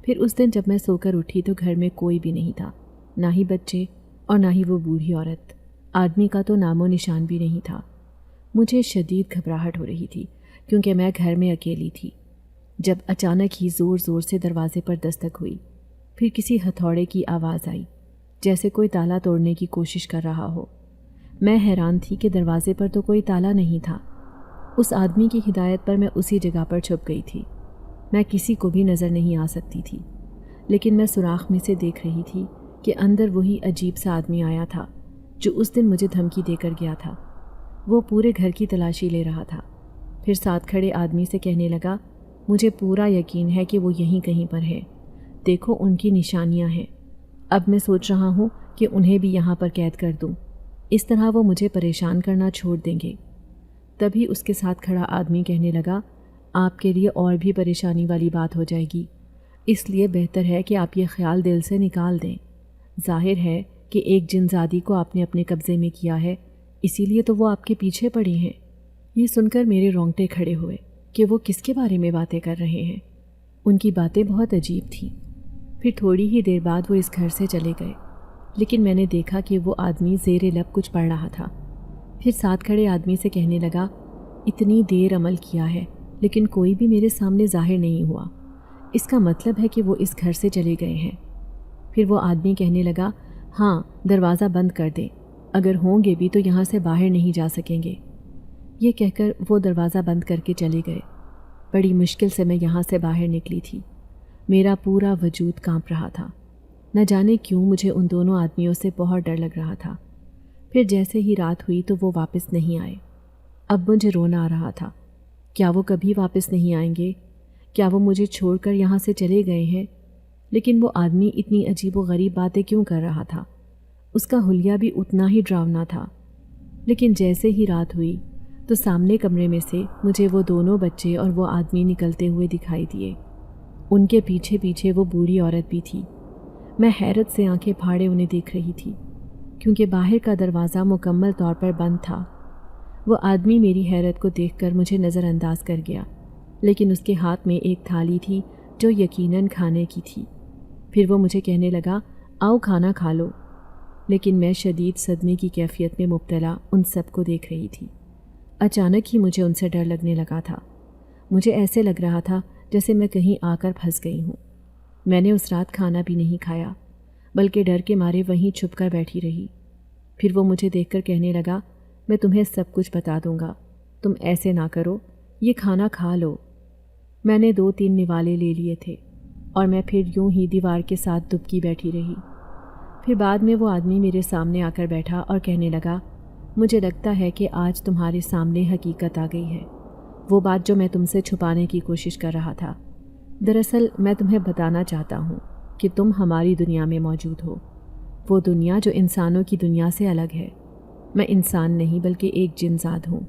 پھر اس دن جب میں سو کر اٹھی تو گھر میں کوئی بھی نہیں تھا، نہ ہی بچے اور نہ ہی وہ بوڑھی عورت۔ آدمی کا تو نام و نشان بھی نہیں تھا۔ مجھے شدید گھبراہٹ ہو رہی تھی کیونکہ میں گھر میں اکیلی تھی، جب اچانک ہی زور زور سے دروازے پر دستک ہوئی۔ پھر کسی ہتھوڑے کی آواز آئی، جیسے کوئی تالا توڑنے کی کوشش کر رہا ہو۔ میں حیران تھی کہ دروازے پر تو کوئی تالا نہیں تھا۔ اس آدمی کی ہدایت پر میں اسی جگہ پر چھپ گئی تھی۔ میں کسی کو بھی نظر نہیں آ سکتی تھی، لیکن میں سوراخ میں سے دیکھ رہی تھی کہ اندر وہی عجیب سا آدمی آیا تھا جو اس دن مجھے دھمکی دے کر گیا تھا۔ وہ پورے گھر کی تلاشی لے رہا تھا۔ پھر ساتھ کھڑے آدمی سے کہنے لگا، مجھے پورا یقین ہے کہ وہ یہیں کہیں پر ہے، دیکھو ان کی نشانیاں ہیں۔ اب میں سوچ رہا ہوں کہ انہیں بھی یہاں پر قید کر دوں، اس طرح وہ مجھے پریشان کرنا چھوڑ دیں گے۔ تبھی اس کے ساتھ کھڑا آدمی کہنے لگا، آپ کے لیے اور بھی پریشانی والی بات ہو جائے گی، اس لیے بہتر ہے کہ آپ یہ خیال دل سے نکال دیں۔ ظاہر ہے کہ ایک جن زادی کو آپ نے اپنے قبضے میں کیا ہے، اسی لیے تو وہ آپ کے پیچھے پڑے ہیں۔ یہ سن کر میرے رونگٹے کھڑے ہوئے کہ وہ کس کے بارے میں باتیں کر رہے ہیں۔ ان کی باتیں بہت عجیب تھیں۔ پھر تھوڑی ہی دیر بعد وہ اس گھر سے چلے گئے، لیکن میں نے دیکھا کہ وہ آدمی زیر لب کچھ پڑھ رہا تھا۔ پھر ساتھ کھڑے آدمی سے کہنے لگا، اتنی دیر عمل کیا ہے لیکن کوئی بھی میرے سامنے ظاہر نہیں ہوا، اس کا مطلب ہے کہ وہ اس گھر سے چلے گئے ہیں۔ پھر وہ آدمی کہنے لگا، ہاں دروازہ بند کر دیں، اگر ہوں گے بھی تو یہاں سے باہر نہیں جا سکیں گے۔ یہ کہہ کر وہ دروازہ بند کر کے چلے گئے۔ بڑی مشکل سے میں یہاں سے باہر نکلی تھی۔ میرا پورا وجود کانپ رہا تھا۔ نہ جانے کیوں مجھے ان دونوں آدمیوں سے بہت ڈر لگ رہا تھا۔ پھر جیسے ہی رات ہوئی تو وہ واپس نہیں آئے۔ اب مجھے رونا آ رہا تھا۔ کیا وہ کبھی واپس نہیں آئیں گے؟ کیا وہ مجھے چھوڑ کر یہاں سے چلے گئے ہیں؟ لیکن وہ آدمی اتنی عجیب و غریب باتیں کیوں کر رہا تھا؟ اس کا حلیہ بھی اتنا ہی ڈراؤنا تھا۔ لیکن جیسے ہی رات ہوئی تو سامنے کمرے میں سے مجھے وہ دونوں بچے اور وہ آدمی نکلتے ہوئے دکھائی دیے۔ ان کے پیچھے پیچھے وہ بوڑھی عورت بھی تھی۔ میں حیرت سے آنکھیں پھاڑے انہیں دیکھ رہی تھی، کیونکہ باہر کا دروازہ مکمل طور پر بند تھا۔ وہ آدمی میری حیرت کو دیکھ کر مجھے نظر انداز کر گیا، لیکن اس کے ہاتھ میں ایک تھالی تھی جو یقیناً کھانے کی تھی۔ پھر وہ مجھے کہنے لگا، آؤ کھانا کھا لو۔ لیکن میں شدید صدمے کی کیفیت میں مبتلا ان سب کو دیکھ رہی تھی۔ اچانک ہی مجھے ان سے ڈر لگنے لگا تھا۔ مجھے ایسے لگ رہا تھا جیسے میں کہیں آ کر پھنس گئی ہوں۔ میں نے اس رات کھانا بھی نہیں کھایا، بلکہ ڈر کے مارے وہیں چھپ کر بیٹھی رہی۔ پھر وہ مجھے دیکھ کر کہنے لگا، میں تمہیں سب کچھ بتا دوں گا، تم ایسے نہ کرو، یہ کھانا کھا لو۔ میں نے 2-3 نوالے لے لیے تھے اور میں پھر یوں ہی دیوار کے ساتھ دبکی بیٹھی رہی۔ پھر بعد میں وہ آدمی میرے سامنے آ کر بیٹھا اور کہنے لگا، مجھے لگتا ہے کہ آج تمہارے سامنے حقیقت آ گئی ہے، وہ بات جو میں تم سے چھپانے کی کوشش کر رہا تھا۔ دراصل میں تمہیں بتانا چاہتا ہوں کہ تم ہماری دنیا میں موجود ہو، وہ دنیا جو انسانوں کی دنیا سے الگ ہے۔ میں انسان نہیں بلکہ ایک جن زاد ہوں۔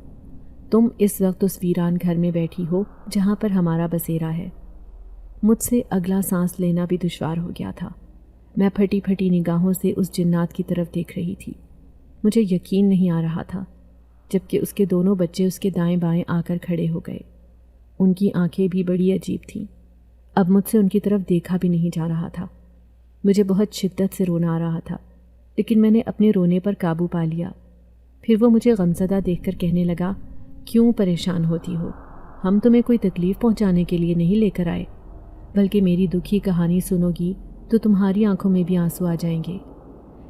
تم اس وقت اس ویران گھر میں بیٹھی ہو جہاں پر ہمارا بسیرا ہے۔ مجھ سے اگلا سانس لینا بھی دشوار ہو گیا تھا۔ میں پھٹی پھٹی نگاہوں سے اس جنات کی طرف دیکھ رہی تھی۔ مجھے یقین نہیں آ رہا تھا، جبکہ اس کے دونوں بچے اس کے دائیں بائیں آ کر کھڑے ہو گئے۔ ان کی آنکھیں بھی بڑی عجیب تھیں۔ اب مجھ سے ان کی طرف دیکھا بھی نہیں جا رہا تھا۔ مجھے بہت شدت سے رونا آ رہا تھا، لیکن میں نے اپنے رونے پر قابو پا لیا۔ پھر وہ مجھے غمزدہ دیکھ کر کہنے لگا، کیوں پریشان ہوتی ہو؟ ہم تمہیں کوئی تکلیف پہنچانے کے لیے نہیں لے کر آئے، بلکہ میری دکھی کہانی سنو گی تو تمہاری آنکھوں میں بھی آنسو آ جائیں گے۔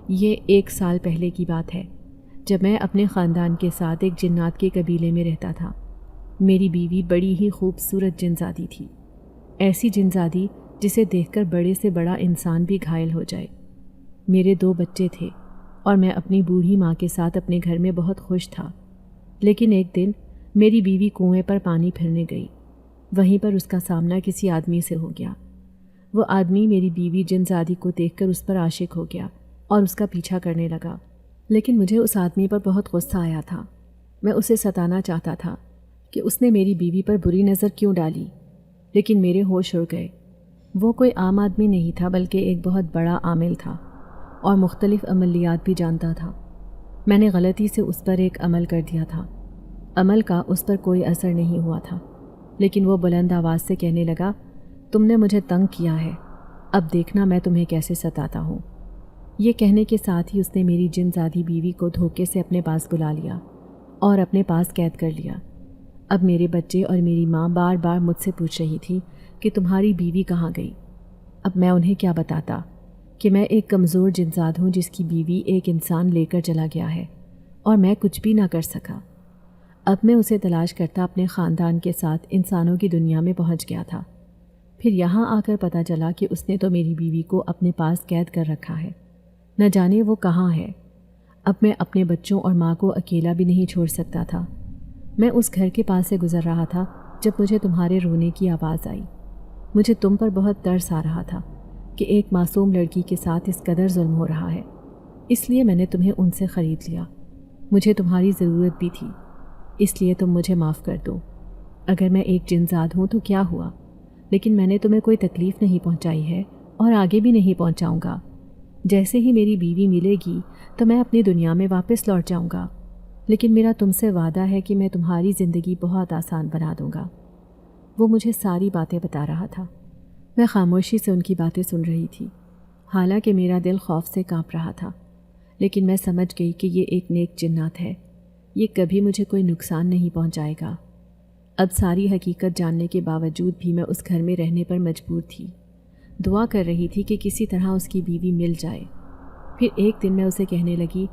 یہ 1 سال پہلے کی بات ہے، جب میں اپنے خاندان کے ساتھ ایک جنات کے قبیلے میں رہتا تھا۔ میری بیوی بڑی ہی خوبصورت جنزادی تھی، ایسی جنزادی جسے دیکھ کر بڑے سے بڑا انسان بھی گھائل ہو جائے۔ میرے 2 بچے تھے اور میں اپنی بوڑھی ماں کے ساتھ اپنے گھر میں بہت خوش تھا۔ لیکن ایک دن میری بیوی کنویں پر پانی پھرنے گئی۔ وہیں پر اس کا سامنا کسی آدمی سے ہو گیا۔ وہ آدمی میری بیوی جنزادی کو دیکھ کر اس پر عاشق ہو گیا اور اس کا پیچھا کرنے لگا۔ لیکن مجھے اس آدمی پر بہت غصہ آیا تھا۔ میں اسے ستانا چاہتا تھا کہ اس نے میری بیوی پر بری نظر کیوں ڈالی، لیکن میرے ہوش اڑ گئے۔ وہ کوئی عام آدمی نہیں تھا بلکہ ایک بہت بڑا عامل تھا اور مختلف عملیات بھی جانتا تھا۔ میں نے غلطی سے اس پر ایک عمل کر دیا تھا۔ عمل کا اس پر کوئی اثر نہیں ہوا تھا، لیکن وہ بلند آواز سے کہنے لگا، تم نے مجھے تنگ کیا ہے، اب دیکھنا میں تمہیں کیسے ستاتا ہوں۔ یہ کہنے کے ساتھ ہی اس نے میری جنزادی بیوی کو دھوکے سے اپنے پاس بلا لیا اور اپنے پاس قید کر لیا۔ اب میرے بچے اور میری ماں بار بار مجھ سے پوچھ رہی تھی کہ تمہاری بیوی کہاں گئی۔ اب میں انہیں کیا بتاتا کہ میں ایک کمزور جنزاد ہوں جس کی بیوی ایک انسان لے کر چلا گیا ہے اور میں کچھ بھی نہ کر سکا۔ اب میں اسے تلاش کرتا اپنے خاندان کے ساتھ انسانوں کی دنیا میں پہنچ گیا تھا۔ پھر یہاں آ کر پتہ چلا کہ اس نے تو میری بیوی کو اپنے پاس قید کر رکھا ہے، نہ جانے وہ کہاں ہے۔ اب میں اپنے بچوں اور ماں کو اکیلا بھی نہیں چھوڑ سکتا تھا۔ میں اس گھر کے پاس سے گزر رہا تھا جب مجھے تمہارے رونے کی آواز آئی۔ مجھے تم پر بہت ترس آ رہا تھا کہ ایک معصوم لڑکی کے ساتھ اس قدر ظلم ہو رہا ہے، اس لیے میں نے تمہیں ان سے خرید لیا۔ مجھے تمہاری ضرورت بھی تھی۔ اس لیے تم مجھے معاف کر دو۔ اگر میں ایک جنزاد ہوں تو کیا ہوا، لیکن میں نے تمہیں کوئی تکلیف نہیں پہنچائی ہے اور آگے بھی نہیں پہنچاؤں گا۔ جیسے ہی میری بیوی ملے گی تو میں اپنی دنیا میں واپس لوٹ جاؤں گا، لیکن میرا تم سے وعدہ ہے کہ میں تمہاری زندگی بہت آسان بنا دوں گا۔ وہ مجھے ساری باتیں بتا رہا تھا۔ میں خاموشی سے ان کی باتیں سن رہی تھی، حالانکہ میرا دل خوف سے کانپ رہا تھا، لیکن میں سمجھ گئی کہ یہ ایک نیک جنات ہے، یہ کبھی مجھے کوئی نقصان نہیں پہنچائے گا۔ اب ساری حقیقت جاننے کے باوجود بھی میں اس گھر میں رہنے پر مجبور تھی۔ دعا کر رہی تھی کہ کسی طرح اس کی بیوی مل جائے۔ پھر ایک دن میں اسے کہنے لگی،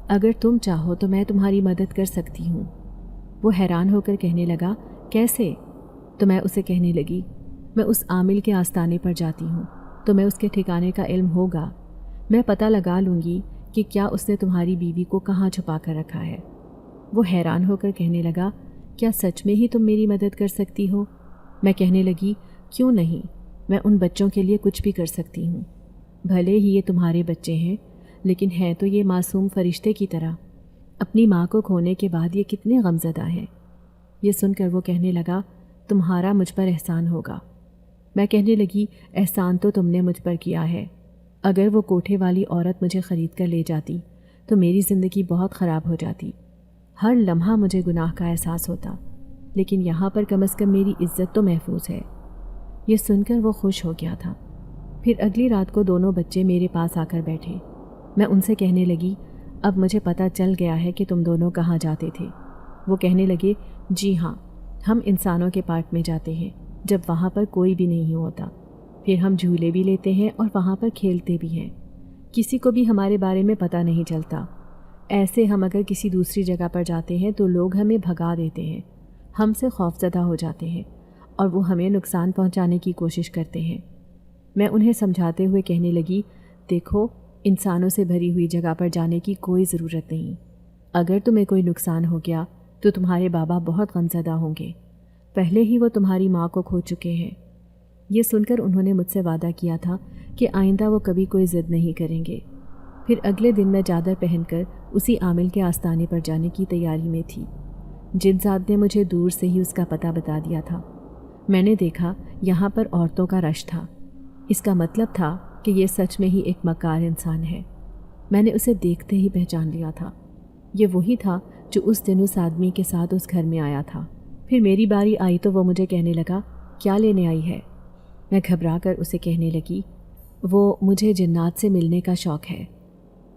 اگر تم چاہو تو میں تمہاری مدد کر سکتی ہوں۔ وہ حیران ہو کر کہنے لگا، کیسے؟ تو میں اسے کہنے لگی، میں اس عامل کے آستانے پر جاتی ہوں، تمہیں اس کے ٹھکانے کا علم ہوگا، میں پتہ لگا لوں گی کہ کیا اس نے تمہاری بیوی کو کہاں چھپا کر رکھا ہے۔ وہ حیران ہو کر کہنے لگا، کیا سچ میں ہی تم میری مدد کر سکتی ہو؟ میں کہنے لگی، کیوں نہیں، میں ان بچوں کے لیے کچھ بھی کر سکتی ہوں۔ بھلے ہی یہ تمہارے بچے ہیں، لیکن ہیں تو یہ معصوم فرشتے کی طرح۔ اپنی ماں کو کھونے کے بعد یہ کتنے غمزدہ ہیں۔ یہ سن کر وہ کہنے لگا، تمہارا مجھ پر احسان ہوگا۔ میں کہنے لگی، احسان تو تم نے مجھ پر کیا ہے۔ اگر وہ کوٹھے والی عورت مجھے خرید کر لے جاتی تو میری زندگی بہت خراب ہو جاتی، ہر لمحہ مجھے گناہ کا احساس ہوتا، لیکن یہاں پر کم از کم میری عزت تو محفوظ ہے۔ یہ سن کر وہ خوش ہو گیا تھا۔ پھر اگلی رات کو دونوں بچے میرے پاس آ کر بیٹھے۔ میں ان سے کہنے لگی، اب مجھے پتہ چل گیا ہے کہ تم دونوں کہاں جاتے تھے۔ وہ کہنے لگے، جی ہاں، ہم انسانوں کے پارک میں جاتے ہیں جب وہاں پر کوئی بھی نہیں ہوتا، پھر ہم جھولے بھی لیتے ہیں اور وہاں پر کھیلتے بھی ہیں، کسی کو بھی ہمارے بارے میں پتہ نہیں چلتا۔ ایسے ہم اگر کسی دوسری جگہ پر جاتے ہیں تو لوگ ہمیں بھگا دیتے ہیں، ہم سے خوفزدہ ہو جاتے ہیں اور وہ ہمیں نقصان پہنچانے کی کوشش کرتے ہیں۔ میں انہیں سمجھاتے ہوئے کہنے لگی، دیکھو، انسانوں سے بھری ہوئی جگہ پر جانے کی کوئی ضرورت نہیں۔ اگر تمہیں کوئی نقصان ہو گیا تو تمہارے بابا بہت غمزدہ ہوں گے، پہلے ہی وہ تمہاری ماں کو کھو چکے ہیں۔ یہ سن کر انہوں نے مجھ سے وعدہ کیا تھا کہ آئندہ وہ کبھی کوئی ضد نہیں کریں گے۔ پھر اگلے دن میں چادر پہن کر اسی عامل کے آستانے پر جانے کی تیاری میں تھی۔ جنزاد نے مجھے دور سے ہی اس کا پتہ بتا دیا تھا۔ میں نے دیکھا یہاں پر عورتوں کا رش تھا، اس کا مطلب تھا کہ یہ سچ میں ہی ایک مکار انسان ہے۔ میں نے اسے دیکھتے ہی پہچان لیا تھا، یہ وہی تھا جو اس دن اس آدمی کے ساتھ اس گھر میں آیا تھا۔ پھر میری باری آئی تو وہ مجھے کہنے لگا، کیا لینے آئی ہے؟ میں گھبرا کر اسے کہنے لگی، وہ مجھے جنات سے ملنے کا شوق ہے۔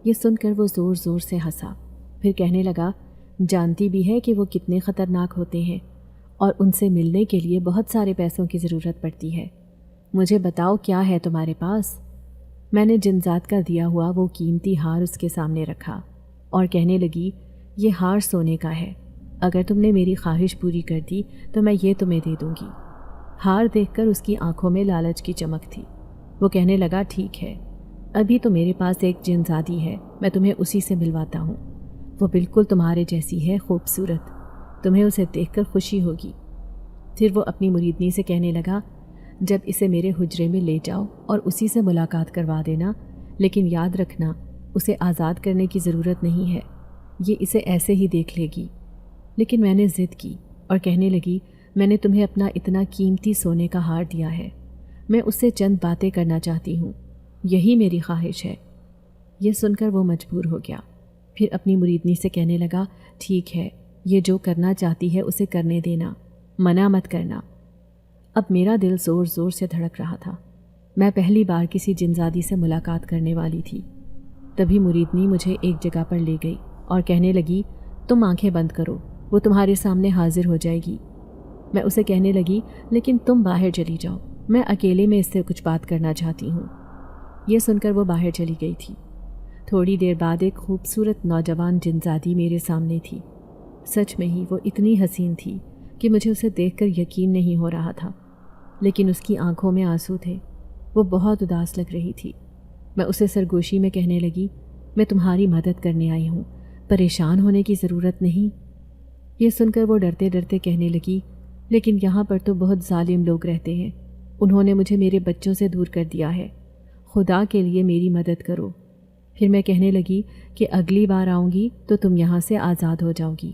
یہ سن کر وہ زور زور سے ہنسا، پھر کہنے لگا، جانتی بھی ہے کہ وہ کتنے خطرناک ہوتے ہیں اور ان سے ملنے کے لیے بہت سارے پیسوں کی ضرورت پڑتی ہے، مجھے بتاؤ کیا ہے تمہارے پاس؟ میں نے جنزاد کا دیا ہوا وہ قیمتی ہار اس کے سامنے رکھا اور کہنے لگی، یہ ہار سونے کا ہے، اگر تم نے میری خواہش پوری کر دی تو میں یہ تمہیں دے دوں گی۔ ہار دیکھ کر اس کی آنکھوں میں لالچ کی چمک تھی۔ وہ کہنے لگا، ٹھیک ہے، ابھی تو میرے پاس ایک جنزادی ہے، میں تمہیں اسی سے ملواتا ہوں، وہ بالکل تمہارے جیسی ہے، خوبصورت، تمہیں اسے دیکھ کر خوشی ہوگی۔ پھر وہ اپنی مریدنی سے کہنے لگا، جب اسے میرے حجرے میں لے جاؤ اور اسی سے ملاقات کروا دینا، لیکن یاد رکھنا اسے آزاد کرنے کی ضرورت نہیں ہے، یہ اسے ایسے ہی دیکھ لے گی۔ لیکن میں نے ضد کی اور کہنے لگی، میں نے تمہیں اپنا اتنا قیمتی سونے کا ہار دیا ہے، میں اس سے چند باتیں کرنا چاہتی ہوں، یہی میری خواہش ہے۔ یہ سن کر وہ مجبور ہو گیا، پھر اپنی مریدنی سے کہنے لگا، ٹھیک ہے، یہ جو کرنا چاہتی ہے اسے کرنے دینا، منع مت کرنا۔ اب میرا دل زور زور سے دھڑک رہا تھا، میں پہلی بار کسی جنزادی سے ملاقات کرنے والی تھی۔ تبھی مریدنی مجھے ایک جگہ پر لے گئی اور کہنے لگی، تم آنکھیں بند کرو، وہ تمہارے سامنے حاضر ہو جائے گی۔ میں اسے کہنے لگی، لیکن تم باہر چلی جاؤ، میں اکیلے میں اس سے کچھ بات کرنا چاہتی ہوں۔ یہ سن کر وہ باہر چلی گئی تھی۔ تھوڑی دیر بعد ایک خوبصورت نوجوان جنزادی میرے سامنے تھی۔ سچ میں ہی وہ اتنی حسین تھی کہ مجھے اسے دیکھ کر یقین نہیں ہو رہا تھا، لیکن اس کی آنکھوں میں آنسو تھے، وہ بہت اداس لگ رہی تھی۔ میں اسے سرگوشی میں کہنے لگی، میں تمہاری مدد کرنے آئی ہوں، پریشان ہونے کی ضرورت نہیں۔ یہ سن کر وہ ڈرتے ڈرتے کہنے لگی، لیکن یہاں پر تو بہت ظالم لوگ رہتے ہیں، انہوں نے مجھے میرے بچوں سے دور کر دیا ہے، خدا کے لیے میری مدد کرو۔ پھر میں کہنے لگی کہ اگلی بار آؤں گی تو تم یہاں سے آزاد ہو جاؤ گی،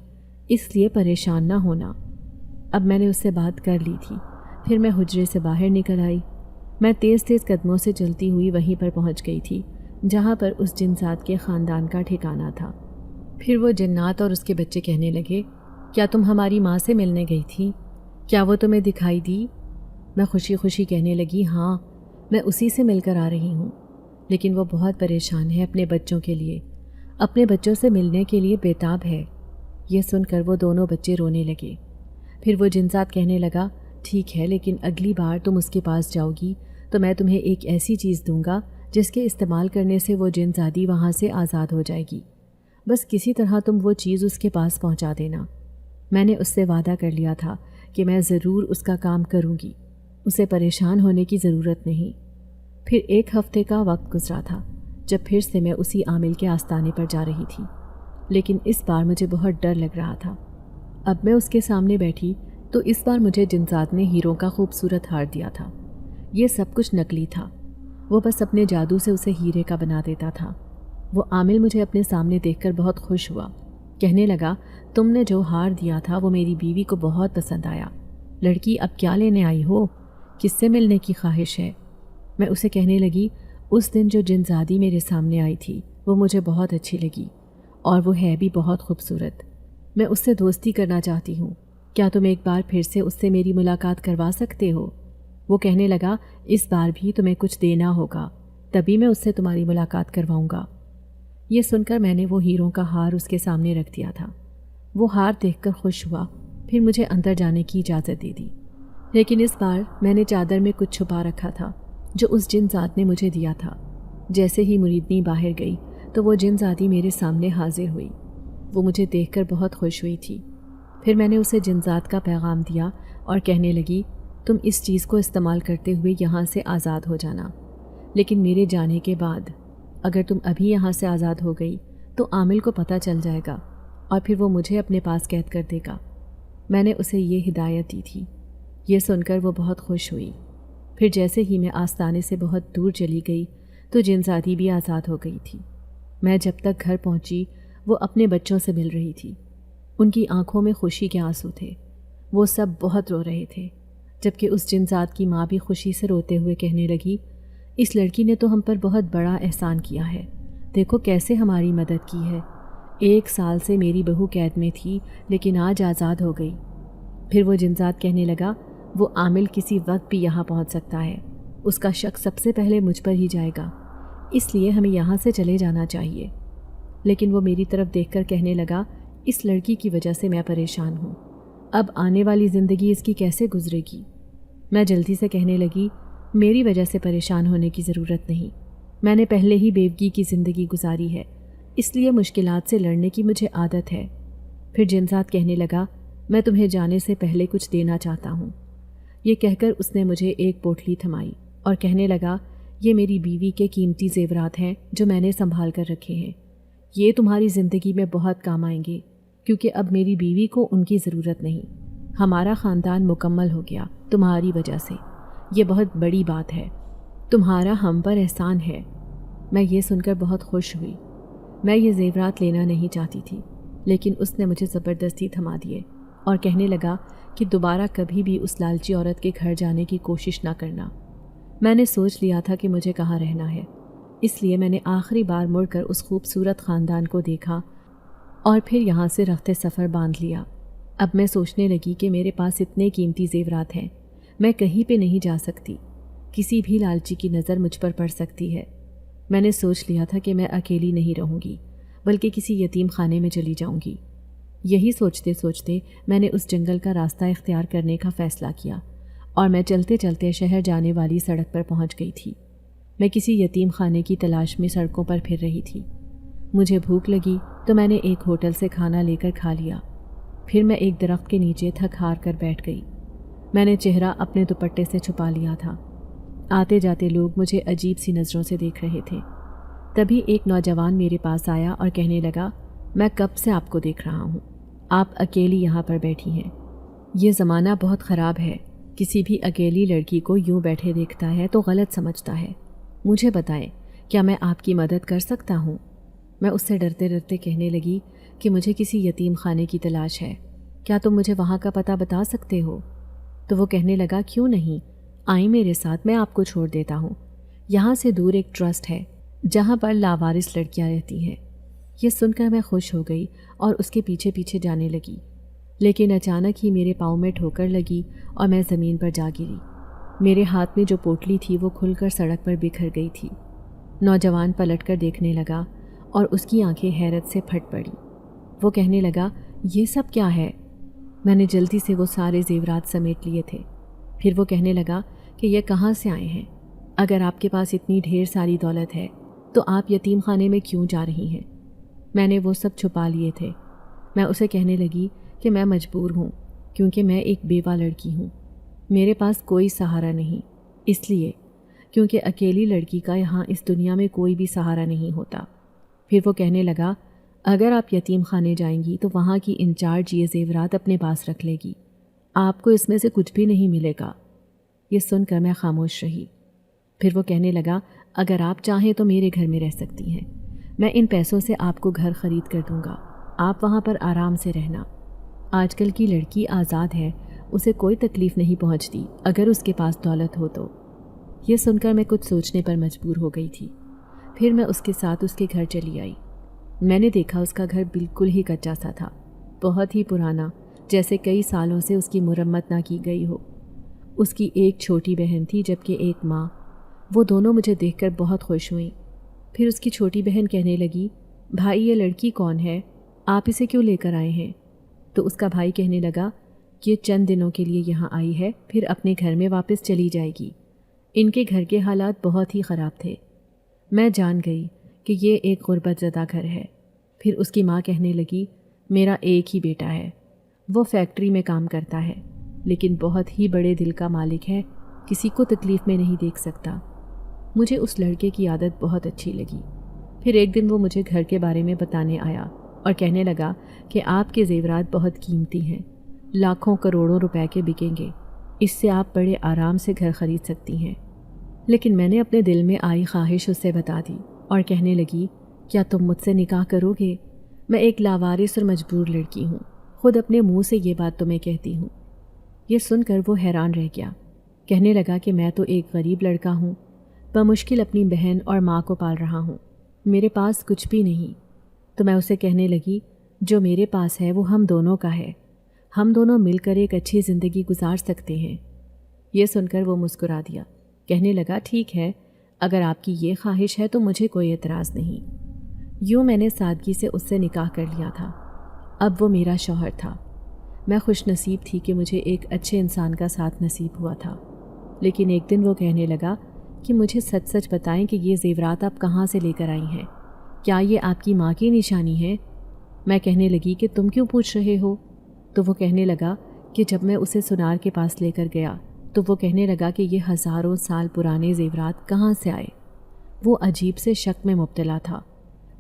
اس لیے پریشان نہ ہونا۔ اب میں نے اس سے بات کر لی تھی۔ پھر میں حجرے سے باہر نکل آئی۔ میں تیز تیز قدموں سے چلتی ہوئی وہیں پر پہنچ گئی تھی جہاں پر اس جنات کے خاندان کا ٹھکانہ تھا۔ پھر وہ جنات اور اس کے بچے کہنے لگے، کیا تم ہماری ماں سے ملنے گئی تھی؟ کیا وہ تمہیں دکھائی دی؟ میں خوشی خوشی کہنے لگی، ہاں میں اسی سے مل کر آ رہی ہوں، لیکن وہ بہت پریشان ہے اپنے بچوں کے لیے، اپنے بچوں سے ملنے کے لیے بےتاب ہے۔ یہ سن کر وہ دونوں بچے رونے لگے۔ پھر وہ جنات کہنے لگا، ٹھیک ہے، لیکن اگلی بار تم اس کے پاس جاؤ گی تو میں تمہیں ایک ایسی چیز دوں گا جس کے استعمال کرنے سے وہ جن زادی وہاں سے آزاد ہو جائے گی۔ بس کسی طرح تم وہ چیز اس کے پاس پہنچا دینا۔ میں نے اس سے وعدہ کر لیا تھا کہ میں ضرور اس کا کام کروں گی، اسے پریشان ہونے کی ضرورت نہیں۔ پھر 1 ہفتے کا وقت گزرا تھا جب پھر سے میں اسی عامل کے آستانے پر جا رہی تھی، لیکن اس بار مجھے بہت ڈر لگ رہا تھا۔ اب میں اس کے سامنے بیٹھی تو اس بار مجھے جنات نے ہیروں کا خوبصورت ہار دیا تھا۔ یہ سب کچھ نقلی تھا، وہ بس اپنے جادو سے اسے ہیرے کا بنا دیتا تھا۔ وہ عامل مجھے اپنے سامنے دیکھ کر بہت خوش ہوا، کہنے لگا، تم نے جو ہار دیا تھا وہ میری بیوی کو بہت پسند آیا۔ لڑکی اب کیا لینے آئی ہو؟ کس سے ملنے کی خواہش ہے؟ میں اسے کہنے لگی، اس دن جو جنزادی میرے سامنے آئی تھی وہ مجھے بہت اچھی لگی اور وہ ہے بھی بہت خوبصورت۔ میں اس سے دوستی کرنا چاہتی ہوں، کیا تم ایک بار پھر سے اس سے میری ملاقات کروا سکتے ہو؟ وہ کہنے لگا، اس بار بھی تمہیں کچھ دینا ہوگا، تبھی میں اس سے تمہاری ملاقات کرواؤں گا۔ یہ سن کر میں نے وہ ہیروں کا ہار اس کے سامنے رکھ دیا تھا۔ وہ ہار دیکھ کر خوش ہوا، پھر مجھے اندر جانے کی اجازت دے دی، لیکن اس بار میں نے چادر میں کچھ چھپا رکھا تھا جو اس جن ذات نے مجھے دیا تھا۔ جیسے ہی مریدنی باہر گئی تو وہ جن ذاتی میرے سامنے حاضر ہوئی۔ وہ مجھے دیکھ کر بہت خوش ہوئی تھی۔ پھر میں نے اسے جن ذات کا پیغام دیا اور کہنے لگی، تم اس چیز کو استعمال کرتے ہوئے یہاں سے آزاد ہو جانا، لیکن میرے جانے کے بعد اگر تم ابھی یہاں سے آزاد ہو گئی تو عامل کو پتہ چل جائے گا اور پھر وہ مجھے اپنے پاس قید کر دے گا۔ میں نے اسے یہ ہدایت دی تھی۔ یہ سن کر وہ بہت خوش ہوئی۔ پھر جیسے ہی میں آستانے سے بہت دور چلی گئی تو جنزادی بھی آزاد ہو گئی تھی۔ میں جب تک گھر پہنچی وہ اپنے بچوں سے مل رہی تھی۔ ان کی آنکھوں میں خوشی کے آنسو تھے، وہ سب بہت رو رہے تھے، جبکہ اس جنزاد کی ماں بھی خوشی سے روتے ہوئے کہنے لگی، اس لڑکی نے تو ہم پر بہت بڑا احسان کیا ہے، دیکھو کیسے ہماری مدد کی ہے۔ 1 سال سے میری بہو قید میں تھی لیکن آج آزاد ہو گئی۔ پھر وہ جنزاد کہنے لگا، وہ عامل کسی وقت بھی یہاں پہنچ سکتا ہے، اس کا شک سب سے پہلے مجھ پر ہی جائے گا، اس لیے ہمیں یہاں سے چلے جانا چاہیے۔ لیکن وہ میری طرف دیکھ کر کہنے لگا، اس لڑکی کی وجہ سے میں پریشان ہوں، اب آنے والی زندگی اس کی کیسے گزرے گی؟ میں جلدی سے کہنے لگی، میری وجہ سے پریشان ہونے کی ضرورت نہیں، میں نے پہلے ہی بیوگی کی زندگی گزاری ہے، اس لیے مشکلات سے لڑنے کی مجھے عادت ہے۔ پھر جنزاد کہنے لگا، میں تمہیں جانے سے پہلے کچھ دینا چاہتا ہوں۔ یہ کہہ کر اس نے مجھے ایک پوٹلی تھمائی اور کہنے لگا، یہ میری بیوی کے قیمتی زیورات ہیں جو میں نے سنبھال کر رکھے ہیں، یہ تمہاری زندگی میں بہت کام آئیں گے، کیونکہ اب میری بیوی کو ان کی ضرورت نہیں، ہمارا خاندان مکمل ہو گیا تمہاری وجہ سے، یہ بہت بڑی بات ہے، تمہارا ہم پر احسان ہے۔ میں یہ سن کر بہت خوش ہوئی۔ میں یہ زیورات لینا نہیں چاہتی تھی، لیکن اس نے مجھے زبردستی تھما دیے اور کہنے لگا کہ دوبارہ کبھی بھی اس لالچی عورت کے گھر جانے کی کوشش نہ کرنا۔ میں نے سوچ لیا تھا کہ مجھے کہاں رہنا ہے، اس لیے میں نے آخری بار مڑ کر اس خوبصورت خاندان کو دیکھا اور پھر یہاں سے رخت سفر باندھ لیا۔ اب میں سوچنے لگی کہ میرے پاس اتنے قیمتی زیورات ہیں، میں کہیں پہ نہیں جا سکتی، کسی بھی لالچی کی نظر مجھ پر پڑ سکتی ہے۔ میں نے سوچ لیا تھا کہ میں اکیلی نہیں رہوں گی، بلکہ کسی یتیم خانے میں چلی جاؤں گی۔ یہی سوچتے سوچتے میں نے اس جنگل کا راستہ اختیار کرنے کا فیصلہ کیا اور میں چلتے چلتے شہر جانے والی سڑک پر پہنچ گئی تھی۔ میں کسی یتیم خانے کی تلاش میں سڑکوں پر پھر رہی تھی۔ مجھے بھوک لگی تو میں نے ایک ہوٹل سے کھانا لے کر کھا لیا۔ پھر میں ایک درخت کے نیچے تھک ہار کر بیٹھ گئی۔ میں نے چہرہ اپنے دوپٹے سے چھپا لیا تھا۔ آتے جاتے لوگ مجھے عجیب سی نظروں سے دیکھ رہے تھے۔ تبھی ایک نوجوان میرے پاس آیا اور کہنے لگا، میں کب سے آپ کو دیکھ رہا ہوں، آپ اکیلی یہاں پر بیٹھی ہیں۔ یہ زمانہ بہت خراب ہے، کسی بھی اکیلی لڑکی کو یوں بیٹھے دیکھتا ہے تو غلط سمجھتا ہے، مجھے بتائیں کیا میں آپ کی مدد کر سکتا ہوں؟ میں اس سے ڈرتے ڈرتے کہنے لگی کہ مجھے کسی یتیم خانے کی تلاش ہے، کیا تم مجھے وہاں کا پتہ بتا سکتے ہو؟ تو وہ کہنے لگا کیوں نہیں، آئیں میرے ساتھ، میں آپ کو چھوڑ دیتا ہوں۔ یہاں سے دور ایک ٹرسٹ ہے جہاں پر لاوارث لڑکیاں رہتی ہیں۔ یہ سن کر میں خوش ہو گئی اور اس کے پیچھے پیچھے جانے لگی، لیکن اچانک ہی میرے پاؤں میں ٹھوکر لگی اور میں زمین پر جا گری۔ میرے ہاتھ میں جو پوٹلی تھی وہ کھل کر سڑک پر بکھر گئی تھی۔ نوجوان پلٹ کر دیکھنے لگا اور اس کی آنکھیں حیرت سے پھٹ پڑی۔ وہ کہنے لگا یہ سب کیا ہے؟ میں نے جلدی سے وہ سارے زیورات سمیٹ لیے تھے۔ پھر وہ کہنے لگا کہ یہ کہاں سے آئے ہیں؟ اگر آپ کے پاس اتنی ڈھیر ساری دولت ہے تو آپ یتیم خانے میں کیوں جا رہی ہیں؟ میں نے وہ سب چھپا لیے تھے۔ میں اسے کہنے لگی کہ میں مجبور ہوں کیونکہ میں ایک بیوہ لڑکی ہوں، میرے پاس کوئی سہارا نہیں، اس لیے کیونکہ اکیلی لڑکی کا یہاں اس دنیا میں کوئی بھی سہارا نہیں ہوتا۔ پھر وہ کہنے لگا اگر آپ یتیم خانے جائیں گی تو وہاں کی انچارج یہ زیورات اپنے پاس رکھ لے گی، آپ کو اس میں سے کچھ بھی نہیں ملے گا۔ یہ سن کر میں خاموش رہی۔ پھر وہ کہنے لگا اگر آپ چاہیں تو میرے گھر میں رہ سکتی ہیں، میں ان پیسوں سے آپ کو گھر خرید کر دوں گا، آپ وہاں پر آرام سے رہنا۔ آج کل کی لڑکی آزاد ہے، اسے کوئی تکلیف نہیں پہنچتی اگر اس کے پاس دولت ہو تو۔ یہ سن کر میں کچھ سوچنے پر مجبور ہو گئی تھی۔ پھر میں اس کے ساتھ اس کے گھر چلی آئی۔ میں نے دیکھا اس کا گھر بالکل ہی کچا سا تھا، بہت ہی پرانا، جیسے کئی سالوں سے اس کی مرمت نہ کی گئی ہو۔ اس کی ایک چھوٹی بہن تھی جبکہ ایک ماں۔ وہ دونوں مجھے دیکھ کر بہت خوش ہوئیں۔ پھر اس کی چھوٹی بہن کہنے لگی بھائی یہ لڑکی کون ہے؟ آپ اسے کیوں لے کر آئے ہیں؟ تو اس کا بھائی کہنے لگا یہ چند دنوں کے لیے یہاں آئی ہے، پھر اپنے گھر میں واپس چلی جائے گی۔ ان کے گھر کے حالات بہت ہی خراب تھے۔ میں جان گئی کہ یہ ایک غربت زدہ گھر ہے۔ پھر اس کی ماں کہنے لگی میرا ایک ہی بیٹا ہے، وہ فیکٹری میں کام کرتا ہے لیکن بہت ہی بڑے دل کا مالک ہے، کسی کو تکلیف میں نہیں دیکھ سکتا۔ مجھے اس لڑکے کی عادت بہت اچھی لگی۔ پھر ایک دن وہ مجھے گھر کے بارے میں بتانے آیا اور کہنے لگا کہ آپ کے زیورات بہت قیمتی ہیں، لاکھوں کروڑوں روپے کے بکیں گے، اس سے آپ بڑے آرام سے گھر خرید سکتی ہیں۔ لیکن میں نے اپنے دل میں آئی خواہش اسے بتا دی اور کہنے لگی کیا تم مجھ سے نکاح کرو گے؟ میں ایک لاوارث اور مجبور لڑکی ہوں، خود اپنے منہ سے یہ بات تمہیں کہتی ہوں۔ یہ سن کر وہ حیران رہ گیا، کہنے لگا کہ میں تو ایک غریب لڑکا ہوں، بمشکل اپنی بہن اور ماں کو پال رہا ہوں، میرے پاس کچھ بھی نہیں۔ تو میں اسے کہنے لگی جو میرے پاس ہے وہ ہم دونوں کا ہے، ہم دونوں مل کر ایک اچھی زندگی گزار سکتے ہیں۔ یہ سن کر وہ مسکرا دیا، کہنے لگا ٹھیک ہے، اگر آپ کی یہ خواہش ہے تو مجھے کوئی اعتراض نہیں۔ یوں میں نے سادگی سے اس سے نکاح کر لیا تھا۔ اب وہ میرا شوہر تھا۔ میں خوش نصیب تھی کہ مجھے ایک اچھے انسان کا ساتھ نصیب ہوا تھا۔ لیکن ایک دن وہ کہنے لگا کہ مجھے سچ سچ بتائیں کہ یہ زیورات آپ کہاں سے لے کر آئی ہیں، کیا یہ آپ کی ماں کی نشانی ہے؟ میں کہنے لگی کہ تم کیوں پوچھ رہے ہو؟ تو وہ کہنے لگا کہ جب میں اسے سونار کے پاس لے کر گیا تو وہ کہنے لگا کہ یہ ہزاروں سال پرانے زیورات کہاں سے آئے۔ وہ عجیب سے شک میں مبتلا تھا۔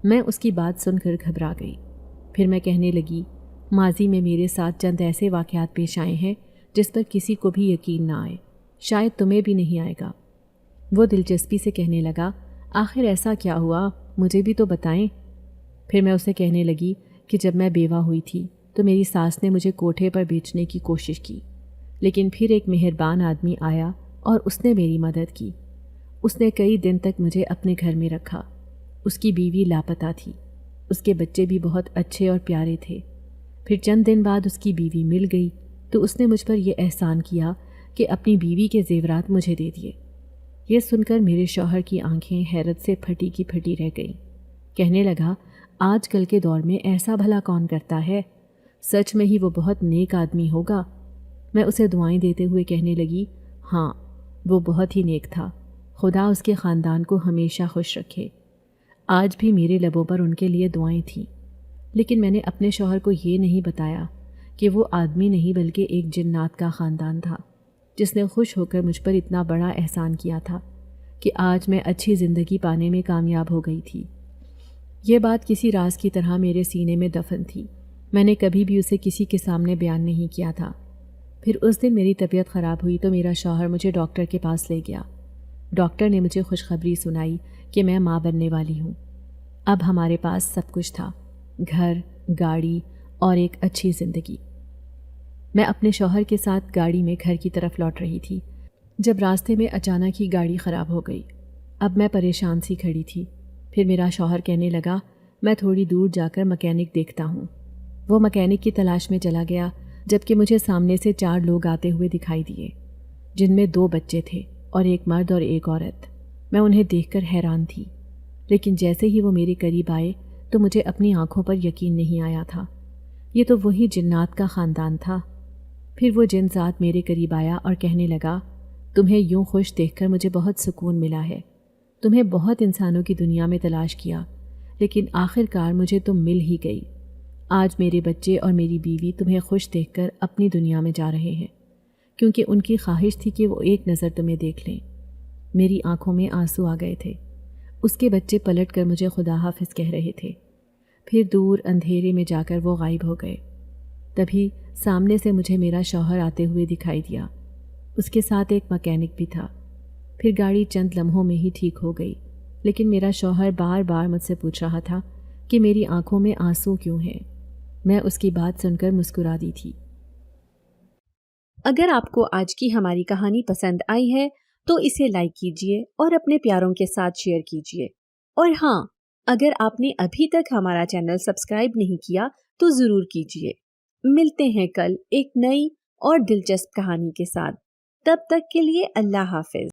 میں اس کی بات سن کر گھبرا گئی۔ پھر میں کہنے لگی ماضی میں میرے ساتھ چند ایسے واقعات پیش آئے ہیں جس پر کسی کو بھی یقین نہ آئے، شاید تمہیں بھی نہیں آئے گا۔ وہ دلچسپی سے کہنے لگا آخر ایسا کیا ہوا، مجھے بھی تو بتائیں۔ پھر میں اسے کہنے لگی کہ جب میں بیوہ ہوئی تھی تو میری ساس نے مجھے کوٹھے پر بیچنے کی کوشش کی، لیکن پھر ایک مہربان آدمی آیا اور اس نے میری مدد کی۔ اس نے کئی دن تک مجھے اپنے گھر میں رکھا۔ اس کی بیوی لاپتہ تھی، اس کے بچے بھی بہت اچھے اور پیارے تھے۔ پھر چند دن بعد اس کی بیوی مل گئی تو اس نے مجھ پر یہ احسان کیا کہ اپنی بیوی کے زیورات مجھے دے دیے۔ یہ سن کر میرے شوہر کی آنکھیں حیرت سے پھٹی کی پھٹی رہ گئیں۔ کہنے لگا آج کل کے دور میں ایسا بھلا کون کرتا ہے، سچ میں ہی وہ بہت نیک آدمی ہوگا۔ میں اسے دعائیں دیتے ہوئے کہنے لگی ہاں وہ بہت ہی نیک تھا، خدا اس کے خاندان کو ہمیشہ خوش رکھے۔ آج بھی میرے لبوں پر ان کے لیے دعائیں تھیں، لیکن میں نے اپنے شوہر کو یہ نہیں بتایا کہ وہ آدمی نہیں بلکہ ایک جنات کا خاندان تھا جس نے خوش ہو کر مجھ پر اتنا بڑا احسان کیا تھا کہ آج میں اچھی زندگی پانے میں کامیاب ہو گئی تھی۔ یہ بات کسی راز کی طرح میرے سینے میں دفن تھی، میں نے کبھی بھی اسے کسی کے سامنے بیان نہیں کیا تھا۔ پھر اس دن میری طبیعت خراب ہوئی تو میرا شوہر مجھے ڈاکٹر کے پاس لے گیا۔ ڈاکٹر نے مجھے خوشخبری سنائی کہ میں ماں بننے والی ہوں۔ اب ہمارے پاس سب کچھ تھا، گھر، گاڑی اور ایک اچھی زندگی۔ میں اپنے شوہر کے ساتھ گاڑی میں گھر کی طرف لوٹ رہی تھی جب راستے میں اچانک ہی گاڑی خراب ہو گئی۔ اب میں پریشان سی کھڑی تھی۔ پھر میرا شوہر کہنے لگا، میں تھوڑی دور جا کر مکینک دیکھتا ہوں۔ وہ مکینک کی تلاش میں چلا گیا، جبکہ مجھے سامنے سے 4 لوگ آتے ہوئے دکھائی دیے، جن میں 2 بچے تھے اور ایک مرد اور ایک عورت۔ میں انہیں دیکھ کر حیران تھی، لیکن جیسے ہی وہ میرے قریب آئے تو مجھے اپنی آنکھوں پر یقین نہیں آیا تھا۔ یہ تو وہی جنات کا خاندان تھا۔ پھر وہ جن ذات میرے قریب آیا اور کہنے لگا، تمہیں یوں خوش دیکھ کر مجھے بہت سکون ملا ہے۔ تمہیں بہت انسانوں کی دنیا میں تلاش کیا، لیکن آخر کار مجھے تم مل ہی گئی۔ آج میرے بچے اور میری بیوی تمہیں خوش دیکھ کر اپنی دنیا میں جا رہے ہیں، کیونکہ ان کی خواہش تھی کہ وہ ایک نظر تمہیں دیکھ لیں۔ میری آنکھوں میں آنسو آ گئے تھے۔ اس کے بچے پلٹ کر مجھے خدا حافظ کہہ رہے تھے۔ پھر دور اندھیرے میں جا کر وہ غائب ہو گئے۔ تبھی سامنے سے مجھے میرا شوہر آتے ہوئے دکھائی دیا۔ اس کے ساتھ ایک مکینک بھی تھا۔ پھر گاڑی چند لمحوں میں ہی ٹھیک ہو گئی، لیکن میرا شوہر بار بار مجھ سے پوچھ رہا تھا کہ میری آنکھوں میں آنسو کیوں ہیں۔ میں اس کی بات سن کر مسکرا دی تھی۔ اگر آپ کو آج کی ہماری کہانی پسند آئی ہے تو اسے لائک کیجیے اور اپنے پیاروں کے ساتھ شیئر کیجیے، اور ہاں، اگر آپ نے ابھی تک ہمارا چینل سبسکرائب نہیں کیا تو ضرور کیجیے۔ ملتے ہیں کل ایک نئی اور دلچسپ کہانی کے ساتھ۔ تب تک کے لیے اللہ حافظ۔